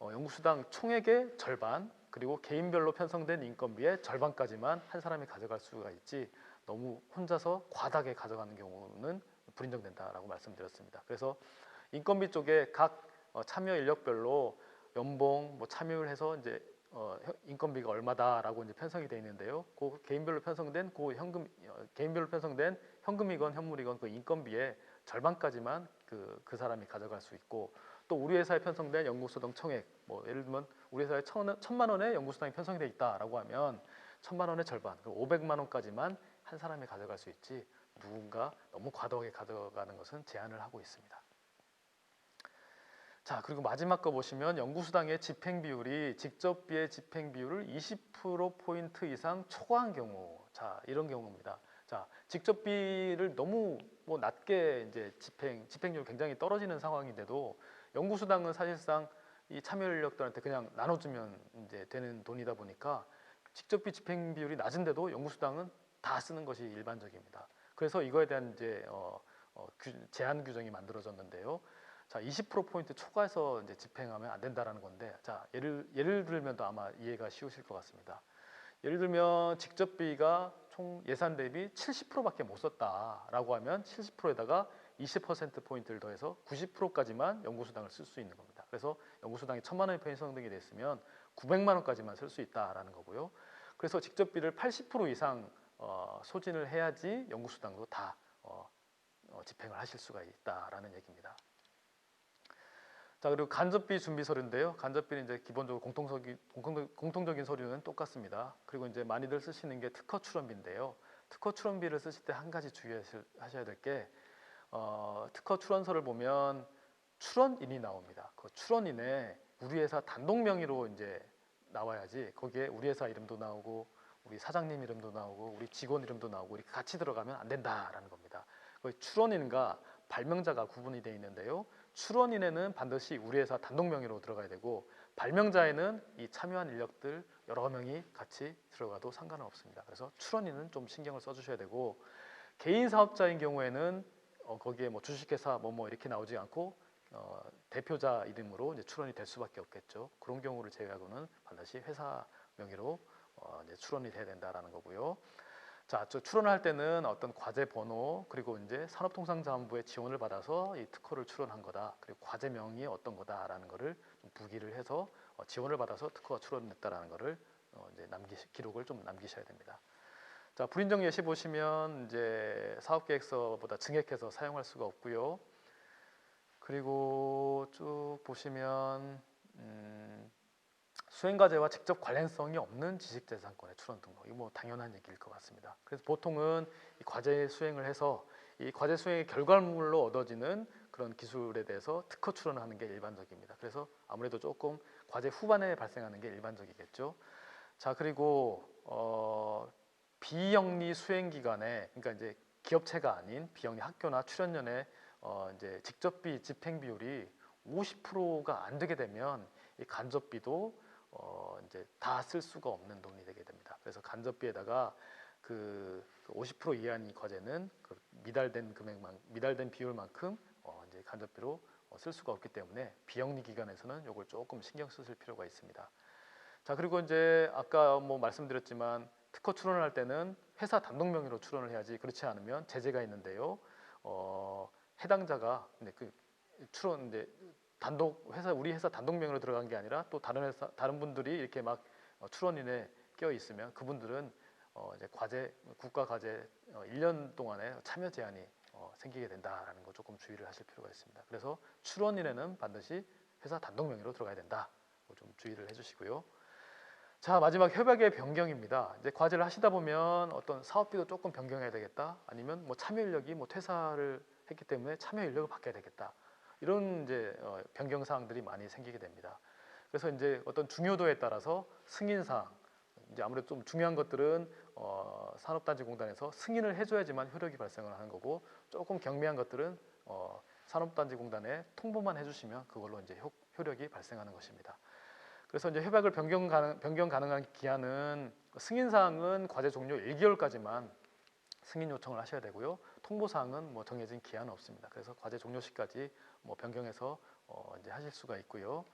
연구수당 총액의 절반 그리고 개인별로 편성된 인건비의 절반까지만 한 사람이 가져갈 수가 있지 너무 혼자서 과다하게 가져가는 경우는 불인정된다라고 말씀드렸습니다. 그래서 인건비 쪽에 각 참여 인력별로 연봉, 뭐 참여율 해서 이제 인건비가 얼마다라고 이제 편성이 되어 있는데요. 그 개인별로 편성된 개인별로 편성된 현금이건 현물이건 그 인건비의 절반까지만 그 사람이 가져갈 수 있고 또 우리 회사에 편성된 연구수당 총액 뭐 예를 들면 우리 회사에 1,000만 원의 연구수당이 편성이 되어 있다라고 하면 1,000만 원의 절반, 500만 원까지만 한 사람이 가져갈 수 있지 누군가 너무 과도하게 가져가는 것은 제한을 하고 있습니다. 자, 그리고 마지막 거 보시면 연구수당의 집행비율이 직접비의 집행비율을 20%포인트 이상 초과한 경우, 자 이런 경우입니다. 자, 직접비를 너무 뭐 낮게 이제 집행률 굉장히 떨어지는 상황인데도 연구수당은 사실상 이 참여 인력들한테 그냥 나눠주면 이제 되는 돈이다 보니까 직접비 집행비율이 낮은데도 연구수당은 다 쓰는 것이 일반적입니다. 그래서 이거에 대한 이제 제한 규정이 만들어졌는데요. 자, 20%포인트 초과해서 이제 집행하면 안 된다라는 건데, 자, 예를 들면 또 아마 이해가 쉬우실 것 같습니다. 예를 들면 직접비가 총 예산 대비 70%밖에 못 썼다라고 하면 70%에다가 20%포인트를 더해서 90%까지만 연구수당을 쓸 수 있는 겁니다. 그래서 연구수당이 1,000만 원이 편성되게 됐으면 900만 원까지만 쓸 수 있다라는 거고요. 그래서 직접비를 80% 이상 소진을 해야지 연구수당도 다 집행을 하실 수가 있다라는 얘기입니다. 자, 그리고 간접비 준비 서류인데요. 간접비는 이제 기본적으로 공통적인 서류는 똑같습니다. 그리고 이제 많이들 쓰시는 게 특허 출원비인데요. 특허 출원비를 쓰실 때 한 가지 주의하셔야 될 게 특허 출원서를 보면 출원인이 나옵니다. 그 출원인에 우리 회사 단독 명의로 이제 나와야지 거기에 우리 회사 이름도 나오고 우리 사장님 이름도 나오고 우리 직원 이름도 나오고 이렇게 같이 들어가면 안 된다라는 겁니다. 출원인과 발명자가 구분이 되어 있는데요. 출원인에는 반드시 우리 회사 단독 명의로 들어가야 되고 발명자에는 이 참여한 인력들 여러 명이 같이 들어가도 상관은 없습니다. 그래서 출원인은 좀 신경을 써주셔야 되고 개인 사업자인 경우에는 거기에 뭐 주식회사 뭐 이렇게 나오지 않고 대표자 이름으로 이제 출원이 될 수밖에 없겠죠. 그런 경우를 제외하고는 반드시 회사 명의로 이제 출원이 돼야 된다라는 거고요. 자, 출원할 때는 어떤 과제 번호 그리고 이제 산업통상자원부의 지원을 받아서 이 특허를 출원한 거다. 그리고 과제명이 어떤 거다라는 거를 좀 부기를 해서 지원을 받아서 특허가 출원됐다라는 거를 이제 기록을 좀 남기셔야 됩니다. 자, 불인정 예시 보시면 이제 사업계획서보다 증액해서 사용할 수가 없고요. 그리고 쭉 보시면 수행과제와 직접 관련성이 없는 지식재산권의 출원 등록, 이거 뭐 당연한 얘기일 것 같습니다. 그래서 보통은 이 과제 수행을 해서 이 과제 수행의 결과물로 얻어지는 그런 기술에 대해서 특허 출원하는 게 일반적입니다. 그래서 아무래도 조금 과제 후반에 발생하는 게 일반적이겠죠. 자, 그리고 비영리 수행기관에, 그러니까 이제 기업체가 아닌 비영리 학교나 출연연의 이제 직접비 집행 비율이 50%가 안 되게 되면 이 간접비도 이제 다 쓸 수가 없는 돈이 되게 됩니다. 그래서 간접비에다가 그 50% 이하인 이 과제는 그 미달된 비율만큼 이제 간접비로 쓸 수가 없기 때문에 비영리 기관에서는 이걸 조금 신경 쓰실 필요가 있습니다. 자, 그리고 이제 아까 뭐 말씀드렸지만 특허 출원을 할 때는 회사 단독 명의로 출원을 해야지 그렇지 않으면 제재가 있는데요. 해당자가 그 출원 이제 우리 회사 단독 명의로 들어간 게 아니라 또 다른 분들이 이렇게 막 출원인에 껴 있으면 그분들은 이제 국가 과제 1년 동안에 참여 제한이 생기게 된다라는 거 조금 주의를 하실 필요가 있습니다. 그래서 출원인에는 반드시 회사 단독 명의로 들어가야 된다. 좀 주의를 해주시고요. 자, 마지막 협약의 변경입니다. 이제 과제를 하시다 보면 어떤 사업비도 조금 변경해야 되겠다. 아니면 뭐 참여 인력이 뭐 퇴사를 했기 때문에 참여 인력을 바꿔야 되겠다. 이런 이제 변경 사항들이 많이 생기게 됩니다. 그래서 이제 어떤 중요도에 따라서 승인 사항, 이제 아무래도 좀 중요한 것들은 산업단지공단에서 승인을 해줘야지만 효력이 발생을 하는 거고, 조금 경미한 것들은 산업단지공단에 통보만 해주시면 그걸로 이제 효력이 발생하는 것입니다. 그래서 이제 협약을 변경 가능한 기한은, 승인 사항은 과제 종료 1개월까지만 승인 요청을 하셔야 되고요. 통보 사항은 뭐 정해진 기한은 없습니다. 그래서 과제 종료 시까지 뭐 변경해서 이제 하실 수가 있고요.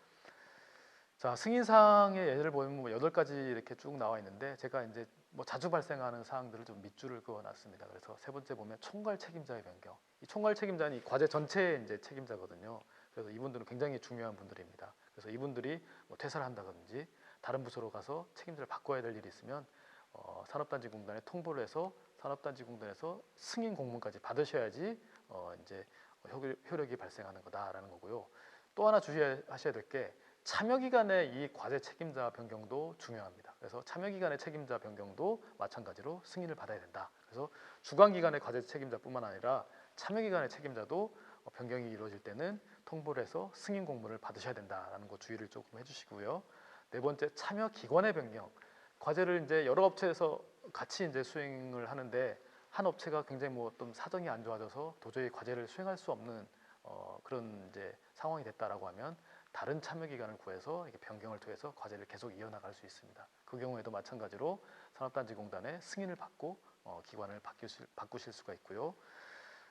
자, 승인 사항의 예를 보면 뭐 8가지 이렇게 쭉 나와 있는데, 제가 이제 뭐 자주 발생하는 사항들을 좀 밑줄을 그어 놨습니다. 그래서 세 번째 보면 총괄 책임자의 변경. 이 총괄 책임자는 이 과제 전체의 이제 책임자거든요. 그래서 이분들은 굉장히 중요한 분들입니다. 그래서 이분들이 뭐 퇴사를 한다든지 다른 부서로 가서 책임자를 바꿔야 될 일이 있으면 산업단지공단에 통보를 해서 산업단지공단에서 승인 공문까지 받으셔야지 이제 효력이 발생하는 거다라는 거고요. 또 하나 주의하셔야 될 게, 참여기간의 이 과제 책임자 변경도 중요합니다. 그래서 참여기간의 책임자 변경도 마찬가지로 승인을 받아야 된다. 그래서 주관기간의 과제 책임자뿐만 아니라 참여기간의 책임자도 변경이 이루어질 때는 통보를 해서 승인 공문을 받으셔야 된다라는 거 주의를 조금 해주시고요. 네 번째, 참여기관의 변경. 과제를 이제 여러 업체에서 같이 이제 수행을 하는데, 한 업체가 굉장히 뭐 어떤 사정이 안 좋아져서 도저히 과제를 수행할 수 없는 그런 이제 상황이 됐다라고 하면, 다른 참여 기관을 구해서 이렇게 변경을 통해서 과제를 계속 이어나갈 수 있습니다. 그 경우에도 마찬가지로 산업단지공단의 승인을 받고 기관을 바꾸실 수가 있고요.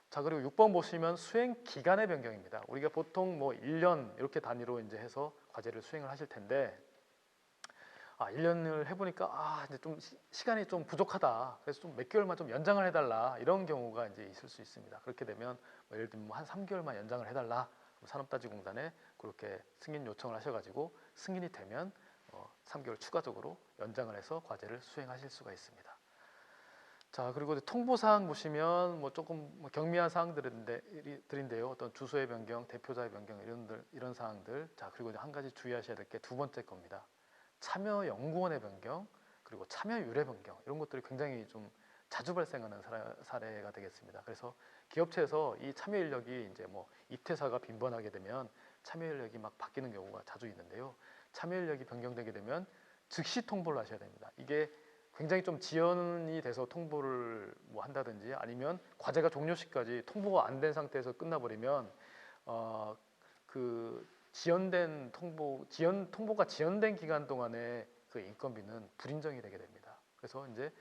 자, 그리고 6번 보시면 수행 기간의 변경입니다. 우리가 보통 뭐 1년 이렇게 단위로 이제 해서 과제를 수행을 하실 텐데, 1년을 해보니까 이제 좀 시간이 좀 부족하다. 그래서 좀 몇 개월만 좀 연장을 해달라. 이런 경우가 이제 있을 수 있습니다. 그렇게 되면 뭐 예를 들면 한 3개월만 연장을 해달라. 산업단지공단에 그렇게 승인 요청을 하셔가지고 승인이 되면 3개월 추가적으로 연장을 해서 과제를 수행하실 수가 있습니다. 자, 그리고 통보사항 보시면 뭐 조금 경미한 사항들인데요. 어떤 주소의 변경, 대표자의 변경 이런 사항들. 자, 그리고 한 가지 주의하셔야 될 게 두 번째 겁니다. 참여 연구원의 변경, 그리고 참여 유례 변경, 이런 것들이 굉장히 좀 자주 발생하는 사례가 되겠습니다. 그래서 기업체에서 이 참여 인력이 이제 뭐 입퇴사가 빈번하게 되면 참여 인력이 막 바뀌는 경우가 자주 있는데요. 참여 인력이 변경되게 되면 즉시 통보를 하셔야 됩니다. 이게 굉장히 좀 지연이 돼서 통보를 뭐 한다든지, 아니면 과제가 종료 시까지 통보가 안 된 상태에서 끝나버리면 그 통보가 지연된 기간 동안에 그 인건비는 불인정이 되게 됩니다. 그래서 이제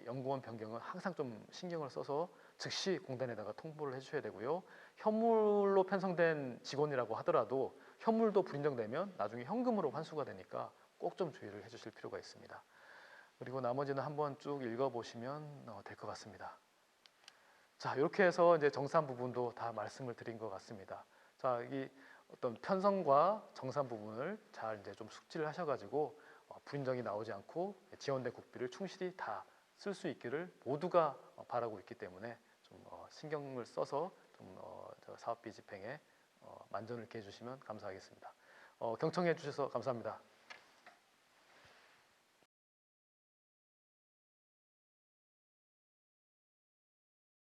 연구원 변경은 항상 좀 신경을 써서 즉시 공단에다가 통보를 해주셔야 되고요. 현물로 편성된 직원이라고 하더라도 현물도 불인정되면 나중에 현금으로 환수가 되니까 꼭 좀 주의를 해주실 필요가 있습니다. 그리고 나머지는 한번 쭉 읽어보시면 될 것 같습니다. 자, 이렇게 해서 이제 정산 부분도 다 말씀을 드린 것 같습니다. 자, 이 어떤 편성과 정산 부분을 잘 이제 좀 숙지를 하셔가지고 불인정이 나오지 않고 지원된 국비를 충실히 다 쓸 수 있기를 모두가 바라고 있기 때문에 좀 신경을 써서 좀 사업비 집행에 만전을 기해 주시면 감사하겠습니다. 경청해 주셔서 감사합니다.